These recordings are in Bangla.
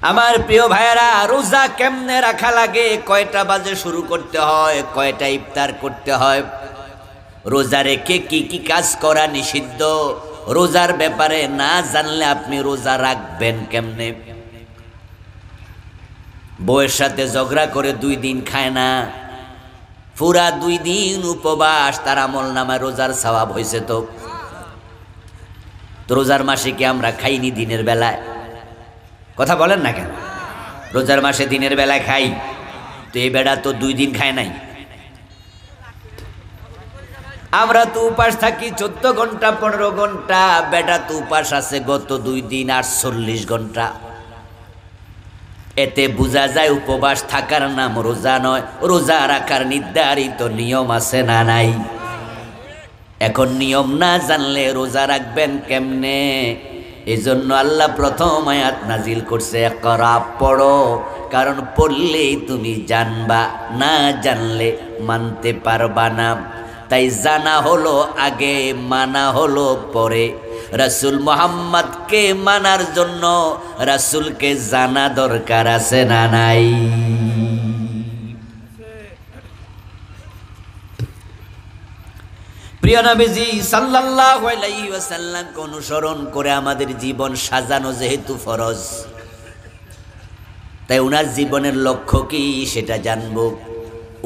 আমার প্রিয় ভাইয়েরা, রোজা কেমনে রাখা লাগে, কয়টা বাজে শুরু করতে হয়, কয়টা ইফতার করতে হয়, রোজা রেখে কি কি কাজ করা নিষিদ্ধ, রোজার ব্যাপারে না জানলে আপনি রোজা রাখবেন কেমনে? বউয়ের সাথে ঝগড়া করে 2 দিন খায় না, পুরা 2 দিন উপবাস, তার আমল নামায় রোজার সওয়াব হয়েছে। তো রোজার মাসে কি আমরা খাইনি দিনের বেলায়? কথা বলেন না কেন? রোজার মাসে দিনের বেলায় খাই, তো এই বেড়া তো 2 দিন খায় নাই। আমরা তো উপাস থাকি 14 ঘন্টা 15 ঘন্টা, বেটা তো উপাস আছে গত 2 দিন 48 ঘন্টা। এতে বোঝা যায় উপবাস থাকার নাম রোজা নয়, রোজা রাখার নির্ধারিত নিয়ম আছে না নাই? এখন নিয়ম না জানলে রোজা রাখবেন কেমনে? এজন্য আল্লাহ প্রথম আয়াত নাজিল করছে, ইকরা, পড়ো, কারণ পড়লেই তুমি জানবা, না জানলে মানতে পারবা না। তাই জানা হলো আগে, মানা হলো পরে। রাসূল মুহাম্মদকে মানার জন্য রাসূলকে জানা দরকার আছে না নাই? প্রিয় নবীজি সাল্লাল্লাহু আলাইহি ওয়াসাল্লামকে অনুসরণ করে আমাদের জীবন সাজানো যেহেতু ফরজ, তাই উনার জীবনের লক্ষ্য কি সেটা জানবো,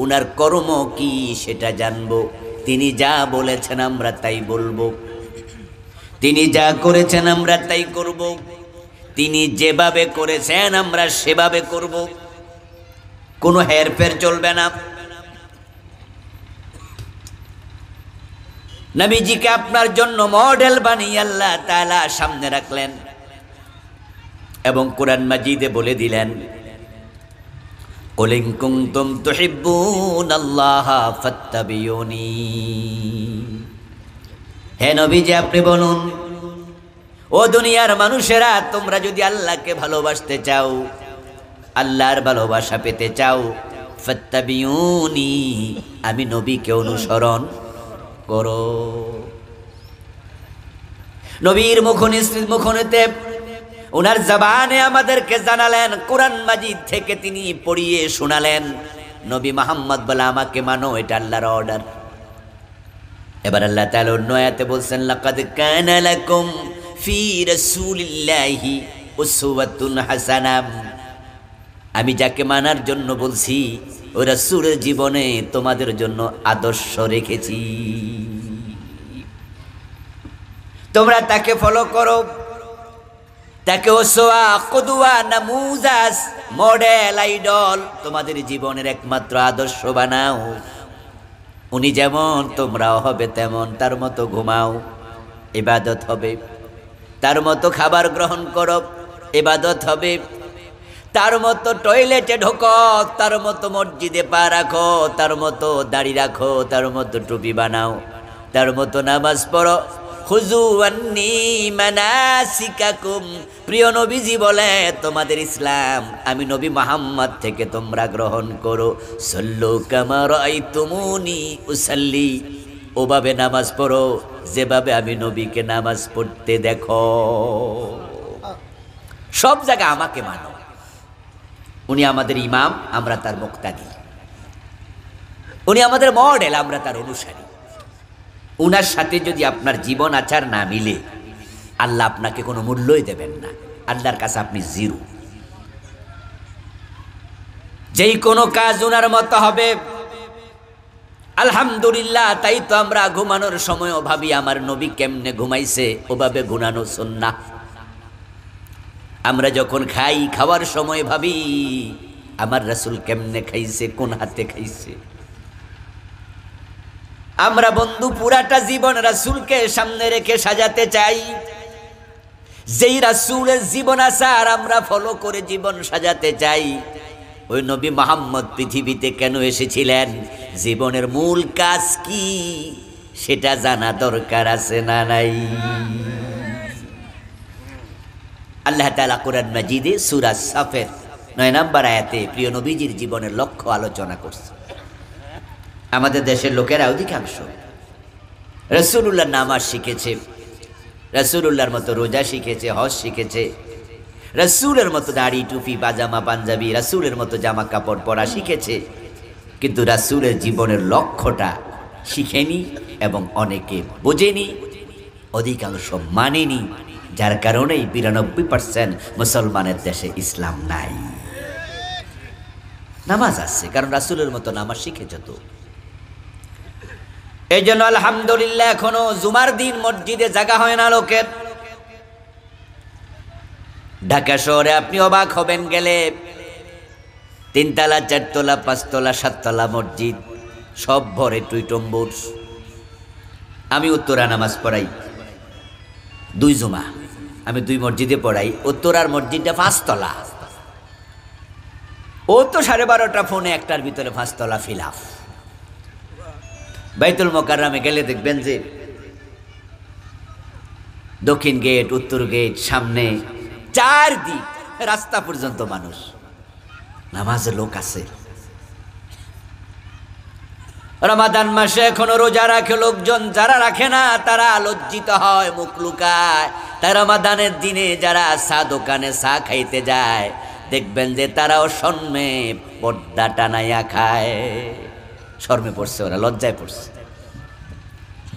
উনার কর্ম কি সেটা জানবো। তিনি যা বলেছেন আমরা তাই বলবো, তিনি যা করেছেন আমরা তাই করব, তিনি যেভাবে করেছেন আমরা সেভাবে করব, কোনো হেরফের চলবে না। নবীজিকে আপনার জন্য মডেল বানিয়ে আল্লাহ তাআলা সামনে রাখলেন এবং কোরআন মাজিদে বলে দিলেন, কুল ইন কুনতুম তুহিব্বুনাল্লাহা ফাত্তাবিউনি। হে নবীজি আপনি বলুন, ও দুনিয়ার মানুষেরা, তোমরা যদি আল্লাহকে ভালোবাসতে চাও, আল্লাহর ভালোবাসা পেতে চাও, ফাত্তাবিউনি, আমি নবীকে অনুসরণ করো। নবীর মুখনিতে ওনার জবানে আমাদেরকে জানালেন, কোরআন মাজিদ থেকে তিনি পড়িয়ে শোনালেন, নবী মুহাম্মদ বলে আমাকে মানো, এটা আল্লাহর অর্ডার। এবার আল্লাহ তাআলা অন্য আয়াতে বলছেন, লাকাদ কানা লাকুম ফি রাসূলিল্লাহি উসওয়াতুন হাসানাহ। আমি যাকে মানার জন্য বলছি, ওই রাসূলের জীবনে তোমাদের জন্য আদর্শ রেখেছি, তোমরা তাকে ফলো করো, তাকে উসওয়া, কুদওয়া, নামুজাজ, মডেল, আইডল তোমাদের জীবনের একমাত্র আদর্শ বানাও। উনি যেমন তোমরাও হবে তেমন, তার মতো ঘুমাও, ইবাদত হবে, তার মতো খাবার গ্রহণ করো, ইবাদত হবে, তার মতো টয়লেটে ঢোকো, তার মতো মসজিদে পা রাখো, তার মতো দাড়ি রাখো, তার মতো টুপি বানাও, তার মতো নামাজ পড়ো। খুযু আন্নী মানাসিকাকুম। প্রিয় নবীজি বলে, তোমাদের ইসলাম আমি নবী মুহাম্মদ থেকে তোমরা গ্রহণ করো। সল্লু কামা রাআইতুমুনি উসাল্লি, ওভাবে নামাজ পড়ো যেভাবে আমি নবীকে নামাজ পড়তে দেখো। সব জায়গায় আমাকে মানো। উনি আমাদের ইমাম, আমরা তার মুক্তাদি। উনি আমাদের মডেল, আমরা তার অনুসারী। উনার সাথে যদি আপনার জীবন আচার না মিলে, আল্লাহ আপনাকে কোনো মূল্যই দেবেন না, আল্লাহর কাছে আপনি জিরো। যেই কোনো কাজ উনার মতো হবে, আলহামদুলিল্লাহ। তাই তো আমরা ঘুমানোর সময়ও ভাবি আমার নবী কেমনে ঘুমাইছে, ওভাবে ঘুমানো সুন্নাহ। আমরা যখন খাই, খাওয়ার সময় ভাবি আমার রাসূল কেমনে খাইছে, কোন হাতে খাইছে। আমরা বন্ধু পুরাটা জীবন রাসূলকে সামনে রেখে সাজাতে চাই। যেই রাসূলের জীবন আচার আমরা ফলো করে জীবন সাজাতে চাই। ওই নবী মুহাম্মদ পৃথিবীতে কেন এসেছিলেন, জীবনের মূল কাজ কি সেটা জানা দরকার আছে না নাই? আল্লাহ তাআলা কোরআন মাজিদে সূরা সাফের 9 নম্বর আয়াতে প্রিয় নবীজির জীবনের লক্ষ্য আলোচনা করছে। আমাদের দেশের লোকেরা অধিকাংশ রাসূলুল্লাহর নামাজ শিখেছে, রাসূলুল্লাহর মতো রোজা শিখেছে, হজ শিখেছে, রাসূলের মতো দাড়ি টুপি পাজামা পাঞ্জাবি রাসূলের মতো জামা কাপড় পরা শিখেছে, কিন্তু রাসূলের জীবনের লক্ষ্যটা শিখেনি এবং অনেকে বোঝেনি, অধিকাংশ মানেনি, যার কারণেই ৯২% মুসলমানের দেশে ইসলাম নাই। নামাজ আছে কারণ রাসূলের মতো নামাজ শিখেছে তো। এই জন্য আলহামদুলিল্লাহ এখনো জুমার দিন মসজিদে জায়গা হয় না লোকের। ঢাকা শহরে আপনি অবাক হবেন গেলে ৩ তলা ৪ তলা ৫ তলা ৭ তলা মসজিদ সব ভরে টুইটম্বুর। আমি উত্তরা নামাজ পড়াই ২ জুমা, আমি ২ মসজিদে পড়াই। উত্তরার মসজিদটা ৫ তলা, ও তো ১২:৩০ ফোনে ১টার ভিতরে ৫ তলা ফিলাফ। বাইতুল মোকাররমে গেলে দেখবেন যে দক্ষিণ গেট উত্তর গেট সামনে ৪ দিক রাস্তা পর্যন্ত মানুষ, নামাজের লোক আছে। রমাদান মাসে এখনো রোজা রাখে লোকজন, যারা রাখে না তারা লজ্জিত হয়, মুখ লুকায়। তাই রমাদানের দিনে যারা চা দোকানে চা খাইতে যায় দেখবেন যে তারাও শর্মে পর্দা টানাইয়া খায়। শর্মে পড়ছে, ওরা লজ্জায় পড়ছে।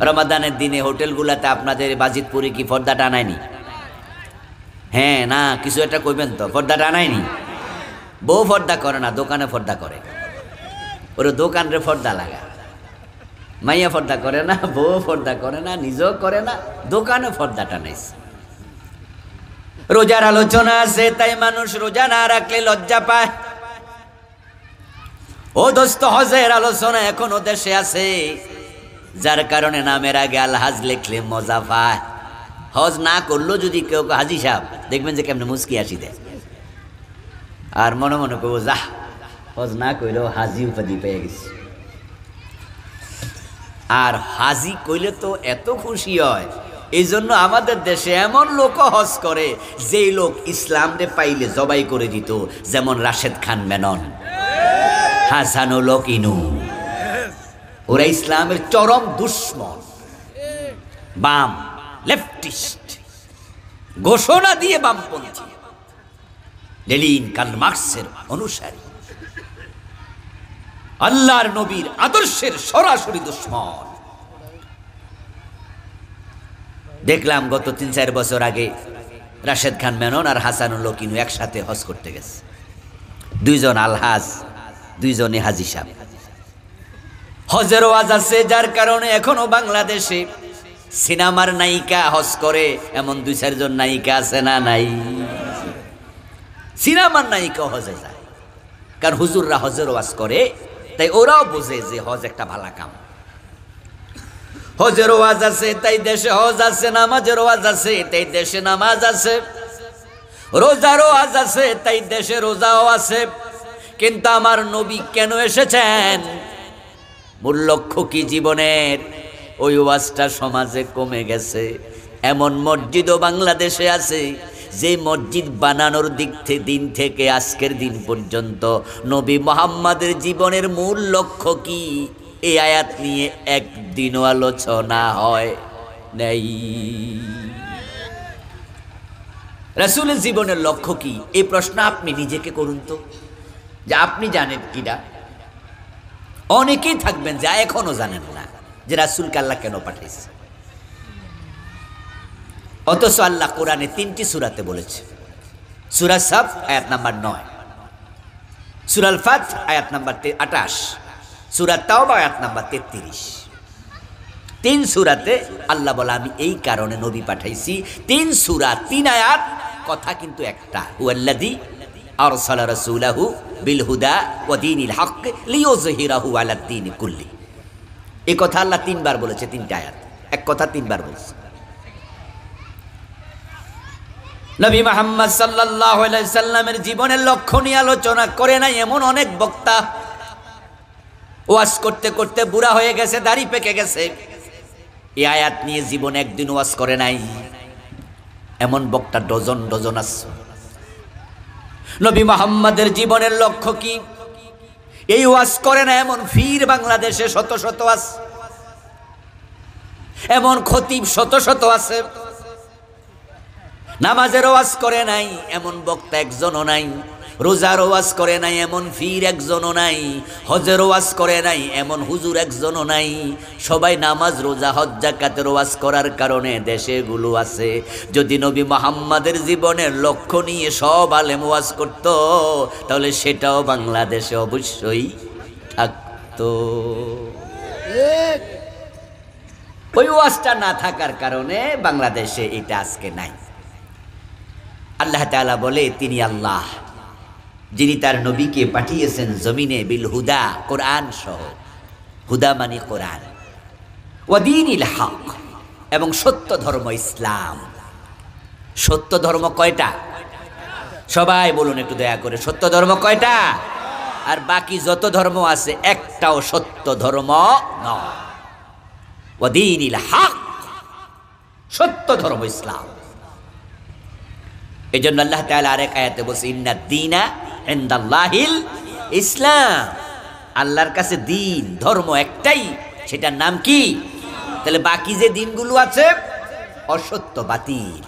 রমাদানের দিনে হোটেলগুলাতে আপনাদের বাজিতপুরে কি পর্দা টানায়নি? হ্যাঁ না, কিছু একটা কইবেন তো, পর্দা টানায়নি? বউ পর্দা করে না, দোকানে পর্দা করে। ওরা দোকানরে পর্দা লাগা, মাইয়া পর্দা করে না, বউ পর্দা করে না, নিজেও করে না, দোকানে পর্দা টানাইছে। রোজার আলোচনা আছে, তাই মানুষ রোজা না রাখলে লজ্জা পায়। ও দোস্ত, হজের আলোচনা এখনো দেশে আছে, যার কারণে নামের আগে আলহাজ লিখলে মজা পায়। হজ না করলো যদি কেউ হাজি সাহেব, দেখবেন যে কেমনে মুস্কি আসি দেয়, আর মনে মনে করবো যা হজ না কইলেও হাজি উপাধি পেয়ে গেছি। আর হাজি কইলে তো এত খুশি হয়, এই জন্য আমাদের দেশে এমন লোক হজ করে যেই লোক ইসলামরে পাইলে জবাই করে দিত, যেমন রাশেদ খান মেনন, হাসানুল ইনু। ওরা ইসলামের চরম দুশ্মন, বাম লেফটিস্ট, ঘোষণা দিয়ে বামপন্থী, লেনিন কার্ল মার্কসের অনুসারী, আল্লাহর নবীর আদর্শের সরাসরি দুশ্মন। দেখলাম গত ৩-৪ বছর আগে রাশেদ খান মেনন আর হাসানুল ইনু একসাথে হজ করতে গেছে। ২ জন আলহাজ, ২ জনে হাজি সাহেব। হজের ওয়াজ আছে, যার কারণে এখনো বাংলাদেশে সিনেমার নায়িকা হজ করে এমন ২-৪ জন নায়িকা আছে না? নাই। সিনেমার নায়িকা হজে যায়, কারণ হুজুররা হজের ওয়াজ করে, তাই ওরাও বোঝে যে হজ একটা ভালো কাম। হজের ওয়াজ আছে তাই দেশে হজ আছে, নামাজের ওয়াজ আছে তাই দেশে নামাজ আছে, রোজার ওয়াজ আছে তাই দেশে রোজাও আছে। কিন্তু আমার নবী কেন এসেছেন, মূল লক্ষ্য কি জীবনের, ওই ওয়াজটা সমাজে কমে গেছে। এমন মসজিদও বাংলাদেশে আছে যে মসজিদ বানানোর দিন থেকে আজকের দিন পর্যন্ত নবী মুহাম্মাদের জীবনের মূল লক্ষ্য কি, এই আয়াত নিয়ে একদিনও আলোচনা হয় নাই। রাসূলের জীবনের লক্ষ্য কি, এই প্রশ্ন আপনি নিজেকে করুন তো, যে আপনি জানেন কিনা। অনেকেই থাকবেন যা এখনো জানেন না যে রাসূলকে আল্লাহ কেন পাঠাইছে। অথচ আল্লাহ কোরআনে 3টি সূরাতে বলেছে। সূরা সাফ আয়াত নাম্বার 9, সূরা আল ফাত আয়াত নাম্বার 28, সূরা তাওবা আয়াত নাম্বার 33। 3 সূরাতে আল্লাহ বলে আমি এই কারণে নবী পাঠাইছি। 3 সূরা 3 আয়াত, কথা কিন্তু একটা, হুয়াল্লাযী আরসালা রাসূলাহু বিল হুদা ওয়া দীনিল হক লিইয়ুযহিরাহু আলাদ দীনি কুল্লি। এই কথা আল্লাহ 3 বার বলেছে, 3টা আয়াত, এক কথা 3 বার বলছে। নবী মুহাম্মদ সাল্লাল্লাহু আলাইহি সাল্লামের জীবনের লক্ষ্য নিয়ে আলোচনা করে নাই এমন অনেক বক্তা। ওয়াজ করতে করতে বুড়া হয়ে গেছে, দাড়ি পেকে গেছে, এই আয়াত নিয়ে জীবনে একদিন ওয়াজ করে নাই এমন বক্তা ডজন ডজন আছে। নবী মুহাম্মদের জীবনের লক্ষ্য কি, এই ওয়াজ করে না এমন ফির বাংলাদেশে শত শত আছে, এমন খতিব শত শত আছে। নামাজের ওয়াজ করে নাই এমন বক্তা একজনও নাই, রোজার ওয়াজ করে নাই এমন ফির একজনও নাই, হজের ওয়াজ করে নাই এমন হুজুর একজনও নাই। সবাই নামাজ রোজা হজ যাকাতের ওয়াজ করার কারণে দেশে গুলো আছে। যদি নবী মুহাম্মাদের জীবনের লক্ষ্য নিয়ে সব আলেম ওয়াজ করত, তাহলে সেটাও বাংলাদেশে অবশ্যই থাকতো। ওই ওয়াজটা না থাকার কারণে বাংলাদেশে এটা আজকে নাই। আল্লাহ তাআলা বলে তিনি আল্লাহ, যিনি তার নবীকে পাঠিয়েছেন জমিনে বিল হুদা, কোরআন সহ। হুদা মানে কোরআন, ওয়া দীনিল হক, এবং সত্য ধর্ম ইসলাম। সত্য ধর্ম কয়টা? সবাই বলুন একটু দয়া করে, সত্য ধর্ম কয়টা? আর বাকি যত ধর্ম আছে একটাও সত্য ধর্ম নয়। ওয়া দীনিল হক, সত্য ধর্ম ইসলাম। এই জন্য আল্লাহ তাআলা আরেক আয়াতে বলছে ইন্নাদ দীনা ইনদাল্লাহিল ইসলাম। আল্লাহর কাছে দিন ধর্ম একটাই, সেটার নাম কি? তাহলে বাকি যে দিনগুলো আছে অসত্য, বাতিল।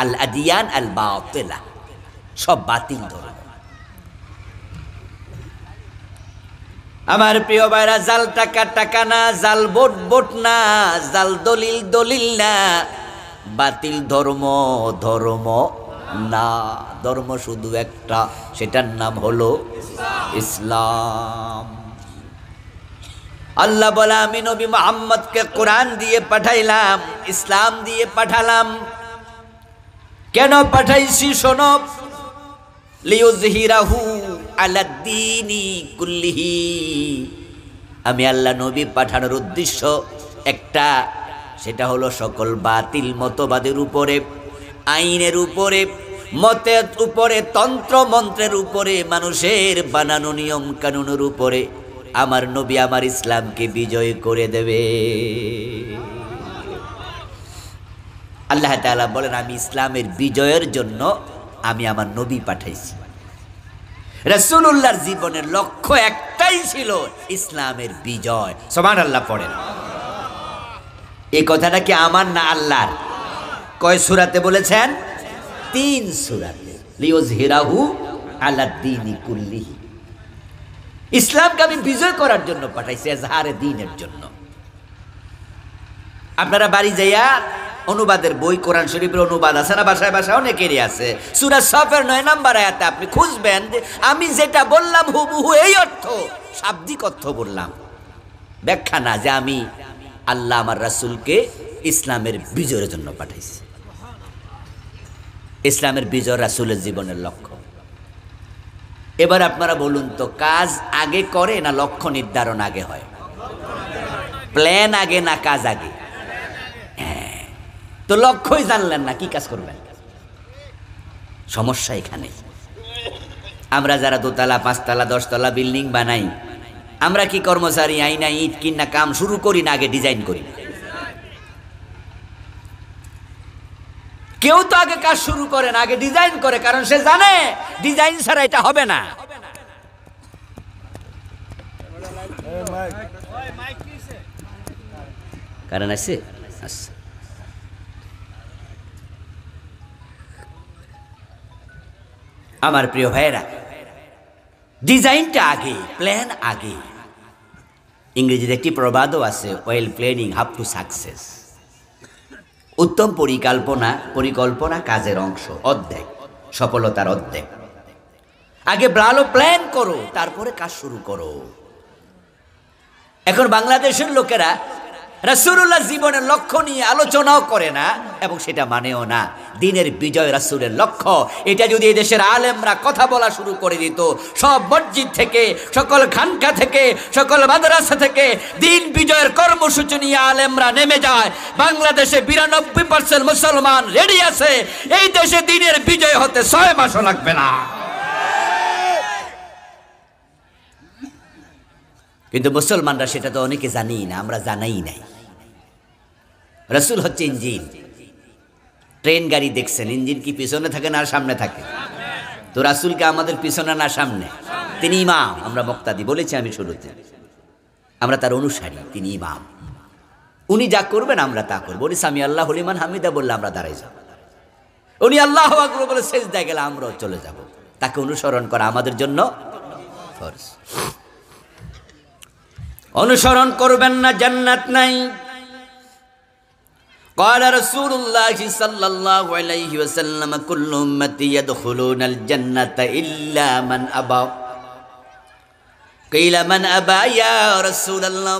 আল আদিয়ান আল বাতিলা, সব বাতিল ধর্ম। আমার প্রিয় ভাইরা, জাল টাকা টাকা না, জাল ভোট ভোট না, জাল দলিল দলিল না, বাতিল ধর্ম ধর্ম না। ধর্ম শুধু একটা, সেটার নাম হলো ইসলাম। আল্লাহ বলে আমি নবী মুহাম্মদকে কোরআন দিয়ে পাঠাইলাম, ইসলাম দিয়ে পাঠালাম। কেন পাঠাইছি শোনো, লিইয়ুযহিরাহু আলাদ্দীনি কুল্লিহি। আমি আল্লাহ নবী পাঠানোর উদ্দেশ্য একটা, সেটা হলো সকল বাতিল মতবাদের উপরে, আইনের উপরে, মতের উপরে, তন্ত্র মন্ত্রের উপরে, মানুষের বানানো নিয়ম কানুনের উপরে আমার নবী আমার ইসলামকে বিজয় করে দেবে। আল্লাহ তাআলা বলেন আমি ইসলামের বিজয়ের জন্য আমি আমার নবী পাঠাইছি। রাসূলুল্লাহর জীবনের লক্ষ্য একটাই ছিল, ইসলামের বিজয়। সুবহানাল্লাহ পড়েন। এই কথাটা কি আমার না আল্লাহর? কয় সূরাতে বলেছেন? 3 সূরাতে। লিইয়ুযহিরাহু আলাদ্দীনি কুল্লিহি। ইসলামকে আমি বিজয় করার জন্য পাঠাইছি, এজহারে দ্বীনের জন্য। আপনারা বাড়ি যাইয়া অনুবাদের বই, কোরআন শরীফের অনুবাদ আছে না, ভাষায় ভাষায় অনেকেরই আছে। সূরা সফের 9 নম্বর আয়াতে আপনি খুঁজবেন যে আমি যেটা বললাম হুবহু এই অর্থ, শাব্দিক অর্থ বললাম, ব্যাখ্যা না যে আমি আল্লাহ আমার রাসূলকে ইসলামের বিজয়ের জন্য পাঠাইছি। ইসলামের বিজয় রাসূলের জীবনের লক্ষ্য। এবার আপনারা বলুন তো, কাজ আগে করে না লক্ষ্য নির্ধারণ আগে হয়? প্ল্যান আগে না কাজ আগে? তো লক্ষ্যই জানলেন না, কি কাজ করবেন? সমস্যা এখানে। আমরা যারা 2 তলা 5 তলা 10 তলা বিল্ডিং বানাই, আমরা কি কর্মচারী আইনা ইট কিনা কাম শুরু করি না আগে ডিজাইন করি? কেউ তো আগে কাজ শুরু করে না, আগে ডিজাইন করে, কারণ সে জানে ডিজাইন ছাড়া এটা হবে না। কারণ আছে। আচ্ছা, আমার প্রিয় ভাইয়েরা, ডিজাইনটা আগে, প্ল্যান আগে। ইংরেজিতে একটি প্রবাদও আছে, well planning half to success. উত্তম পরিকল্পনা কাজের অংশ, অর্ধেক, সফলতার অর্ধেক। আগে ভালো প্ল্যান করো, তারপরে কাজ শুরু করো। এখন বাংলাদেশের লোকেরা রাসূলুল্লাহ জীবনের লক্ষ্য নিয়ে আলোচনাও করে না এবং সেটা মানেও না। দিনের বিজয় রাসূলের লক্ষ্য, এটা যদি এই দেশের আলেমরা কথা বলা শুরু করে দিত, সব মসজিদ থেকে, সকল খানকা থেকে, সকল মাদ্রাসা থেকে দিন বিজয়ের কর্মসূচি নিয়ে আলেমরা নেমে যায়, বাংলাদেশে 92% মুসলমান রেডি আছে। এই দেশে দিনের বিজয় হতে 6 মাসও লাগবে না। কিন্তু মুসলমানরা সেটা তো অনেকে জানি না, আমরা জানাই নাই। রাসূল হচ্ছে ইঞ্জিন। ট্রেন গাড়ি দেখছেন, ইঞ্জিন কি পিছনে থাকে না সামনে থাকে? তো রাসূলকে আমাদের পিছনে না সামনে? তিনি ইমাম, আমরা মুক্তাদি বলেছি আমি শুরুতে, আমরা তার অনুসারী, তিনি ইমাম। উনি যা করবেন আমরা তা করবো। উনি সামি আল্লাহু লিমান হামিদা বললে আমরা দাঁড়াই যাব। উনি আল্লাহু আকবার বলে সিজদায় গেলে আমরাও চলে যাব। তাকে অনুসরণ করা আমাদের জন্য ফরজ। অনুসরণ করবেন না, জান্নাত নাই। قال رسول الله صلى الله عليه وسلم كل امتي يدخلون الجنه الا من ابى قيل من ابى يا رسول الله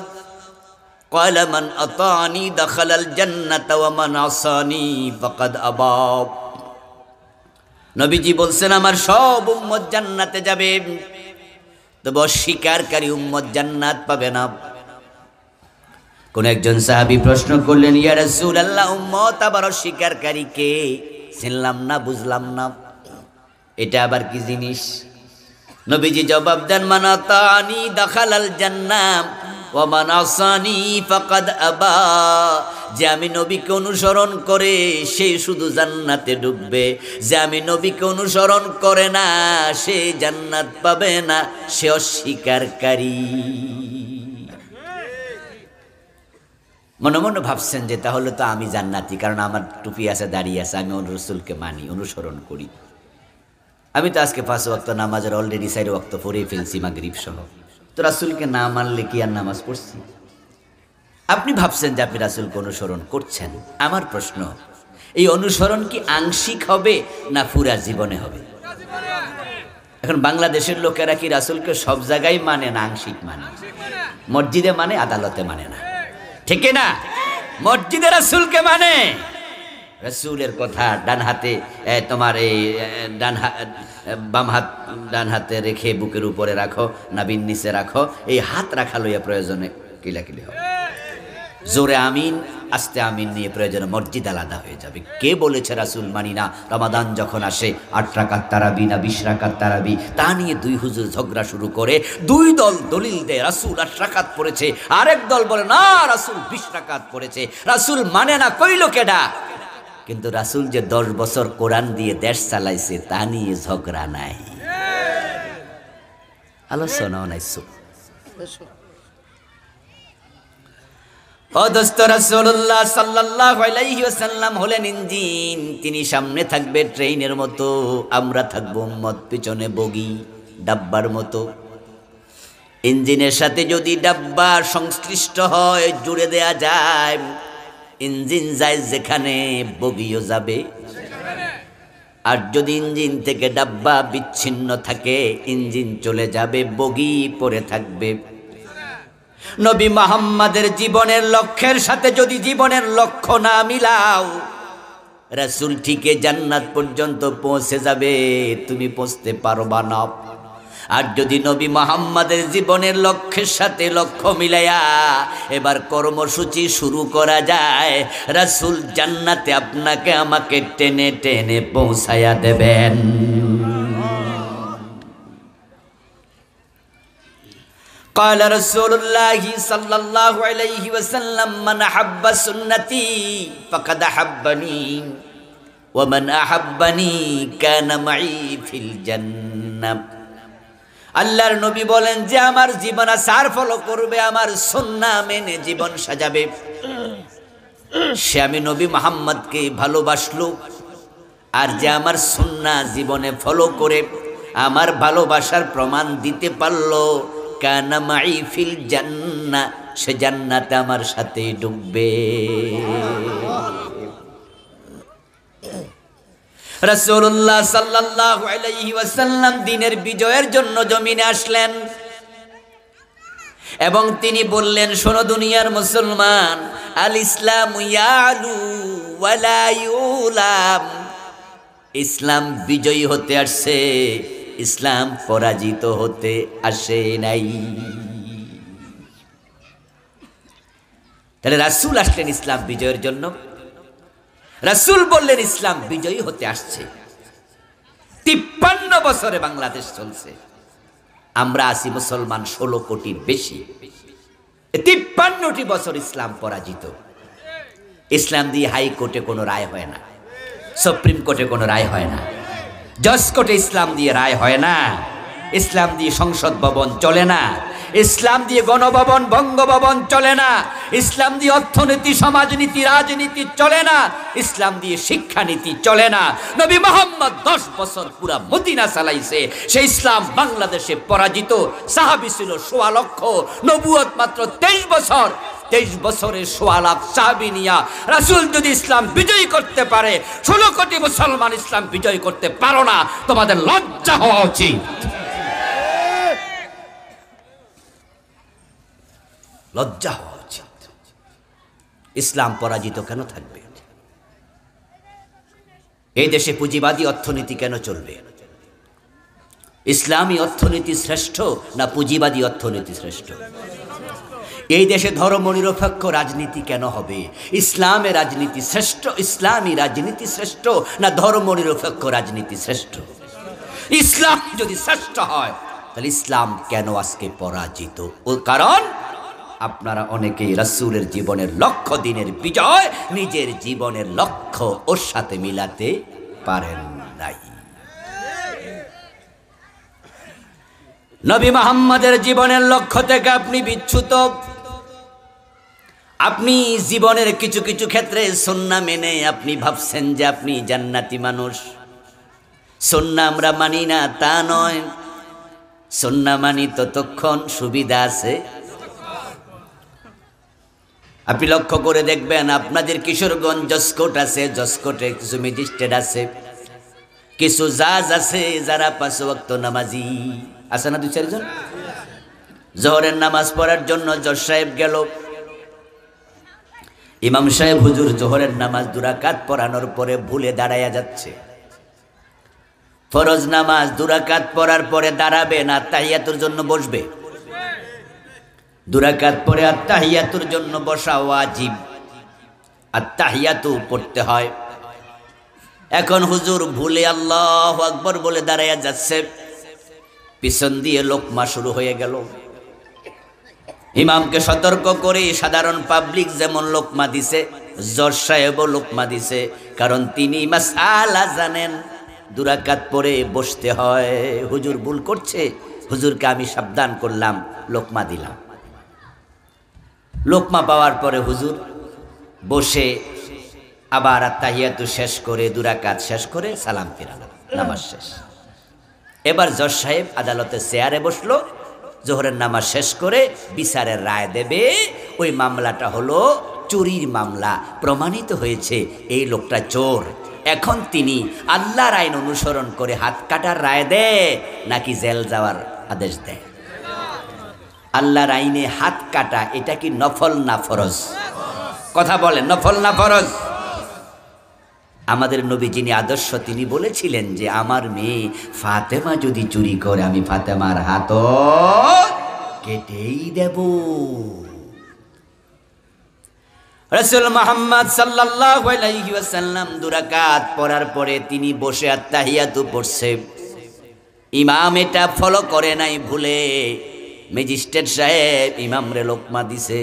قال من اطاعني دخل الجنه ومن عصاني فقد ابى নবীজি বলছেন আমার সব উম্মত জান্নাতে যাবে, তবে অস্বীকারী উম্মত জান্নাত পাবে না। কোন একজন সাহাবী প্রশ্ন করলেন, ইয়া রাসূলুল্লাহ, উম্মত আবার অস্বীকারী কে? চিনলাম না, বুঝলাম না, এটা আবার কি জিনিস? নবীজি জবাব দেন, মান আতানি দাখালাল জান্নাহ ওয়া মান আসানি ফাকাদ আবা। যে আমি নবীকে অনুসরণ করে সে শুধু জান্নাতে ঢুকবে, যে আমি নবীকে অনুসরণ করে না সে জান্নাত পাবে না, সে অস্বীকারী। মনে মনে ভাবছেন যে তাহলে তো আমি জান্নাতি, কারণ আমার টুপি আছে, দাঁড়িয়ে আছে, আমি রাসূলকে মানি, অনুসরণ করি। আমি তো আজকে 5 ওয়াক্ত নামাজের অলরেডি 4 ওয়াক্ত পড়ে ফেলছি মাগরিব সহ, তো রাসূলকে না মানলে কি আর নামাজ পড়ছি? আপনি ভাবছেন যে আপনি রাসূলকে অনুসরণ করছেন। আমার প্রশ্ন, এই অনুসরণ কি আংশিক হবে না পুরা জীবনে হবে? এখন বাংলাদেশের লোকেরা কি রাসূলকে সব জায়গায় মানে না আংশিক মানে? মসজিদে মানে, আদালতে মানে না, ঠিক না? মসজিদে রাসূলকে মানে, রাসূলের কথা ডান হাতে তোমার এই বাম হাত ডান হাতে রেখে বুকের উপরে রাখো, নাভির নিচে রাখো, এই হাত রাখা লইয়া প্রয়োজনে কিলাকিলি হবে। জোরে আমিন, আস্তে আমিন নিয়ে প্রয়োজনে মসজিদ আলাদা হয়ে যাবে। কে বলেছে রাসূল মানি না? রমাদান যখন আসে 8 রাকাত তারাবি না 20 রাকাত তারাবি, তা নিয়ে 2 হুজুর ঝগড়া শুরু করে। 2 দল দলিল দেয় রাসূল 8 রাকাত পড়েছে, আরেক দল বলে না রাসূল 20 রাকাত পড়েছে। রাসূল মানে না কইল কেডা? কিন্তু রাসূল যে 10 বছর কোরআন দিয়ে দেশ চালাইছে তা নিয়ে ঝগড়া নাই, আলোচনাও নাই। দোস্ত, রাসূলুল্লাহ সাল্লাল্লাহু আলাইহি ওয়াসাল্লাম হলেন ইঞ্জিন। তিনি সামনে থাকবে ট্রেনের মতো, আমরা থাকবো উম্মত পিছনে বগি, ডাব্বার মতো। ইঞ্জিনের সাথে যদি ডাব্বা সংশ্লিষ্ট হয়, জুড়ে দেয়া যায়, ইঞ্জিন যায় যেখানে বগিও যাবে। আর যদি ইঞ্জিন থেকে ডাব্বা বিচ্ছিন্ন থাকে, ইঞ্জিন চলে যাবে, বগি পড়ে থাকবে। নবী মুহাম্মাদের জীবনের লক্ষ্যের সাথে যদি জীবনের লক্ষ্য না মিলাও, রাসূল ঠিকই জান্নাত পর্যন্ত পৌঁছে যাবে, তুমি পৌঁছতে পারবা না। আর যদি নবী মুহাম্মাদের জীবনের লক্ষ্যের সাথে লক্ষ্য মিলাইয়া এবার কর্মসূচি শুরু করা যায়, রাসূল জান্নাতে আপনাকে আমাকে টেনে টেনে পৌঁছায়া দেবেন। قال رسول الله صلى الله عليه وسلم من أحب سنتي فقد أحبني ومن أحبني كان معي في الجنة। আল্লাহর নবী বলেন যে আমার জীবন আসার ফলো করবে, আমার সুন্নাহ মেনে জীবন সাজাবে, সে আমি নবী মুহাম্মদকে ভালোবাসলো। আর যে আমার সুন্নাহ জীবনে ফলো করে আমার ভালোবাসার প্রমাণ দিতে পারলো, কানা মাই ফিল জান্নাহ, সে জান্নাতে আমার সাথে ঢুকবে। রাসূলুল্লাহ সাল্লাল্লাহু আলাইহি ওয়াসাল্লাম দ্বীনের বিজয়ের জন্য জমিনে আসলেন এবং তিনি বললেন, শোনো দুনিয়ার মুসলমান, আল ইসলামু ইয়ালু ওয়ালা ইউলাম। ইসলাম বিজয়ী হতে আসছে, ইসলাম পরাজিত হতে আসে নাই। তাহলে রাসূল আসলেন ইসলাম বিজয়ের জন্য, রাসূল বললেন ইসলাম বিজয়ী হতে আসছে। 53 বছরে বাংলাদেশ চলছে, আমরা আছি মুসলমান 16 কোটির বেশি। 53টি বছর ইসলাম পরাজিত। ইসলাম দিয়ে হাইকোর্টে কোনো রায় হয় না, সুপ্রিম কোর্টে কোনো রায় হয় না, জজ কোর্টে ইসলাম দিয়ে রায় হয় না, ইসলাম দিয়ে সংসদ ভবন চলে না, ইসলাম দিয়ে গণভবন বঙ্গভবন চলে না, ইসলাম দিয়ে অর্থনীতি সমাজনীতি রাজনীতি চলে না, ইসলাম দিয়ে শিক্ষানীতি চলে না। নবী মুহাম্মদ 10 বছর পুরা মদিনা চালাইছে, সেই ইসলাম বাংলাদেশে পরাজিত। সাহাবী ছিল 1.25 লক্ষ, নবুয়ত মাত্র 23 বছর। 23 বছরে 1.25 লাখ সাহাবী নিয়া রাসূল যদি ইসলাম বিজয়ী করতে পারে, 16 কোটি মুসলমান ইসলাম বিজয়ী করতে পারো না, তোমাদের লজ্জা হওয়া উচিত। লজ্জা হওয়া উচিত। ইসলাম পরাজিত কেন থাকবে? এই দেশে পুঁজিবাদী অর্থনীতি কেন চলবে? ইসলামী অর্থনীতি শ্রেষ্ঠ না পুঁজিবাদী অর্থনীতি শ্রেষ্ঠ? এই দেশে ধর্মনিরপেক্ষ রাজনীতি কেন হবে? ইসলামের রাজনীতি শ্রেষ্ঠ, ইসলামী রাজনীতি শ্রেষ্ঠ না ধর্মনিরপেক্ষ রাজনীতি শ্রেষ্ঠ? ইসলাম যদি শ্রেষ্ঠ হয় তাহলে ইসলাম কেন আজকে পরাজিত? ও কারণ আপনারা অনেকেই রাসূলের জীবনের লক্ষ্য দিনের বিজয় নিজের জীবনের লক্ষ্য ওর সাথে মিলাতে পারেন নাই। নবী মুহাম্মদের জীবনের লক্ষ্য থেকে আপনি বিচ্যুত। আপনি জীবনের কিছু কিছু ক্ষেত্রে সুন্নাহ মেনে আপনি ভাবছেন যে আপনি জান্নাতি মানুষ। সুন্নাহ আমরা মানি না তা নয়, সুন্নাহ মানি ততক্ষণ সুবিধা আছে। আপনি লক্ষ্য করে দেখবেন আপনাদের কিশোরগঞ্জ জসকোট আছে, জসকোটে কিছু ম্যাজিস্ট্রেট আছে, কিছু জাজ আছে যারা 5 ওয়াক্ত নামাজি আছে না? 2-4 জন জোহরের নামাজ পড়ার জন্য জজ সাহেব গেল। ইমাম সাহেব হুজুর জোহরের নামাজ 2 রাকাত পড়ানোর পরে ভুলে দাঁড়ায়া যাচ্ছে। ফরজ নামাজ 2 রাকাত পড়ার পরে দাঁড়াবে না, তাহিয়াতুর জন্য বসবে। 2 রাকাত পরে আত্তাহিয়াতুর জন্য বসা ওয়াজিব, আত্তাহিয়াতু পড়তে হয়। এখন হুজুর ভুলে আল্লাহু আকবার বলে দাঁড়ায়া যাচ্ছে, পিছন দিয়ে লোকমা শুরু হয়ে গেল। ইমামকে সতর্ক করে সাধারণ পাবলিক যেমন লোকমা দিছে, জজ সাহেবও লোকমা দিছে, কারণ তিনি মাসআলা জানেন। 2 রাকাত পরে বসতে হয়। হুজুর ভুল করছে, হুজুরকে আমি সাবধান করলাম, লোকমা দিলাম। লোকমা পাওয়ার পরে হুজুর বসে আবার আত্তাহিয়াতু শেষ করে 2 রাকাত শেষ করে সালাম ফিরালাম, নামাজ শেষ। এবার জজ সাহেব আদালতে চেয়ারে বসলো, জোহরের নামাজ শেষ করে বিচারের রায় দেবে। ওই মামলাটা হলো চুরির মামলা, প্রমাণিত হয়েছে এই লোকটা চোর। এখন তিনি আল্লাহর আইন অনুসরণ করে হাত কাটার রায় দেয় নাকি জেল যাওয়ার আদেশ দেয়? আল্লাহর আইনে হাত কাটা এটা কি নফল না ফরজ? কথা বলেন, নফল না ফরজ? আমাদের নবী যিনি আদর্শ, তিনি বলেছিলেন যে আমার মেয়ে ফাতেমা যদি চুরি করে আমি ফাতেমার হাত কেটেই দেব। রাসূল মুহাম্মদ সাল্লাল্লাহু আলাইহি ওয়াসাল্লাম 2 রাকাত পড়ার পরে তিনি বসে আত্তাহিয়াতু পড়ছে। ইমাম এটা ফলো করে নাই, ভুলে ম্যাজিস্ট্রেট সাহেব ইমামরে লোকমা দিছে।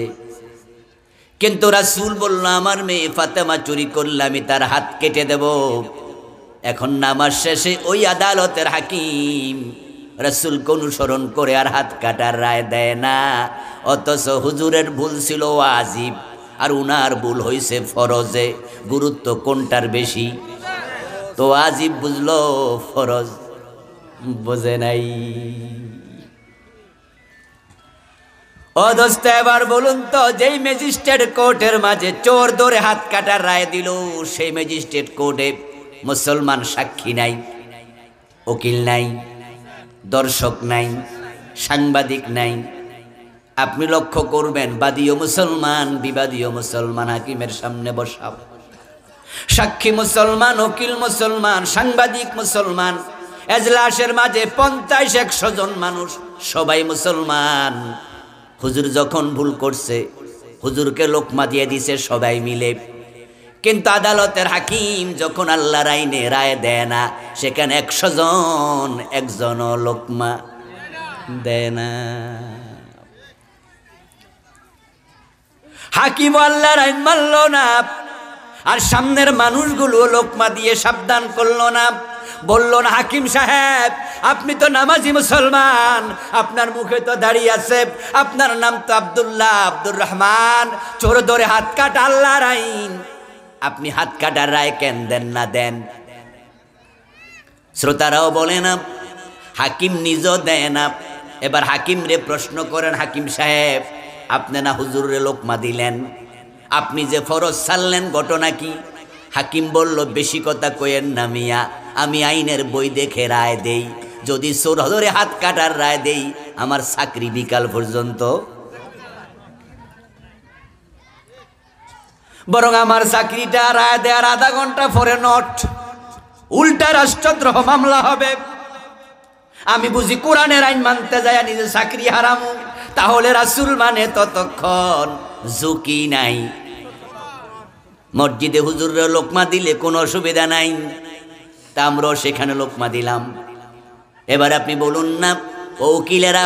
কিন্তু রাসূল বলল আমার মেয়ে ফাতেমা চুরি করলে আমি তার হাত কেটে দেব। এখন নামাজ শেষে ওই আদালতের হাকিম রাসূলকে অনুসরণ করে আর হাত কাটার রায় দেয় না, অথচ হুজুরের ভুল ছিল ওয়াজিব আর উনার ভুল হইছে ফরজে। গুরুত্ব কোনটার বেশি? তো ওয়াজিব বুঝলো, ফরজ বোঝে নাই। ও দোস্ত, এবার বলুন তো, যেই ম্যাজিস্ট্রেট কোর্টের মাঝে চোর ধরে হাত কাটার রায় দিল, সেই ম্যাজিস্ট্রেট কোর্টে মুসলমান সাক্ষী নাই, উকিল নাই, দর্শক নাই, সাংবাদিক নাই। আপনি লক্ষ্য করবেন, বাদীও মুসলমান, বিবাদীও মুসলমান, হাকিমের সামনে বসাও। সাক্ষী মুসলমান, উকিল মুসলমান, সাংবাদিক মুসলমান। এজলাসের মাঝে 50-100 জন মানুষ, সবাই মুসলমান। হুজুর যখন ভুল করছে, হুজুরকে লোকমা দিয়ে দিছে সবাই মিলে। কিন্তু আদালতের হাকিম যখন আল্লাহর আইনে রায় দেয় না, সেখানে 100 জন একজনও লোকমা দেয় না। হাকিম আল্লাহর আইন মানল না, আর সামনের মানুষগুলো লোকমা দিয়ে সাবধান করলো না। বলল না, হাকিম সাহেব আপনি তো নামাজি মুসলমান, আপনার মুখে তো দাঁড়িয়ে আছে, আপনার নাম তো আব্দুল্লাহ, আব্দুর রহমান, চোর ধরে হাত কাটা আল্লাহর আইন, আপনি হাত কাটার রায় কেন দেন না দেন? শ্রোতারাও বলে না, হাকিম নিজও দেয় না। এবার হাকিম রে প্রশ্ন করেন, হাকিম সাহেব আপনি না হুজুরে লোকমা দিলেন, আপনি যে ফরজ ছাড়লেন ঘটনা কি? হাকিম বলল, বেশি কথা কইেন না মিয়া, আমি আইনের বই দেখে রায় দেই, যদি চোর ধরে হাত কাটার রায় দেই আমার চাকরি বিকাল পর্যন্ত, বরং আমার চাকরিটা রায় দেওয়ার আধা ঘন্টা পরে নট, উল্টা রাষ্ট্রদ্রোহ মামলা হবে। আমি বুঝি কোরআনের আইন মানতে যায় নিজে চাকরি হারামু, তাহলে রাসূল মানে ততক্ষণ ঝুঁকি নাই। মসজিদে হুজুরের লোকমা দিলে কোনো অসুবিধা নাই, তা আমরাও সেখানে লোকমা দিলাম। এবার আপনি বলুন না, ও উকিলেরা,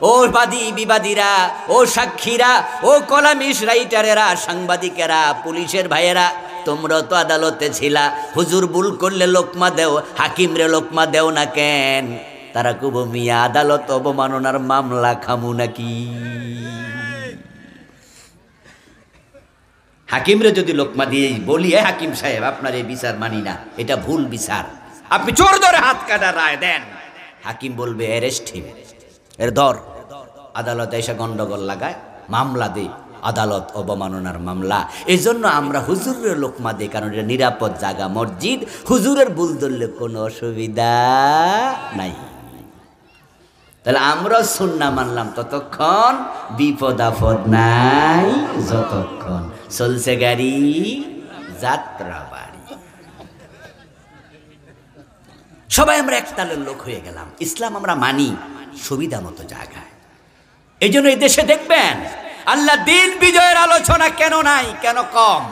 ও বাদী বিবাদীরা, ও সাক্ষীরা, ও কলামিস্ট রাইটারেরা, সাংবাদিকেরা, পুলিশের ভাইয়েরা, তোমরা তো আদালতে ছিলা, হুজুর ভুল করলে লোকমা দেও, হাকিম রে লোকমা দেও না কেন? তারা কুব মিয়া আদালত অবমাননার মামলা খামু নাকি? হাকিম রে যদি লোকমা দিয়ে বলি, হাকিম সাহেব আপনার এই বিচার মানি না, এটা ভুল বিচার, আপনি চোর ধরে হাত কাটার রায় দেন, হাকিম বলবে অ্যারেস্ট হিম, এর ধর। আদালতে এসে গন্ডগোল লাগায়, মামলা দেয়, আদালত অবমাননার মামলা। এই জন্য আমরা হুজুরের লোকমা দিই, কারণ এটা নিরাপদ জায়গা, মসজিদ, হুজুরের ভুল ধরলে কোনো অসুবিধা নাই। তাহলে আমরা সুন্নাহ মানলাম ততক্ষণ, বিপদ আপদ নাই যতক্ষণ, চলছে গাড়ি যাত্রা বাড়ি। সবাই আমরা একতালের লোক হয়ে গেলাম, ইসলাম আমরা মানি সুবিধা মতো জায়গায়। এই জন্য এই দেশে দেখবেন আল্লাহ দিন বিজয়ের আলোচনা কেন নাই, কেন কম,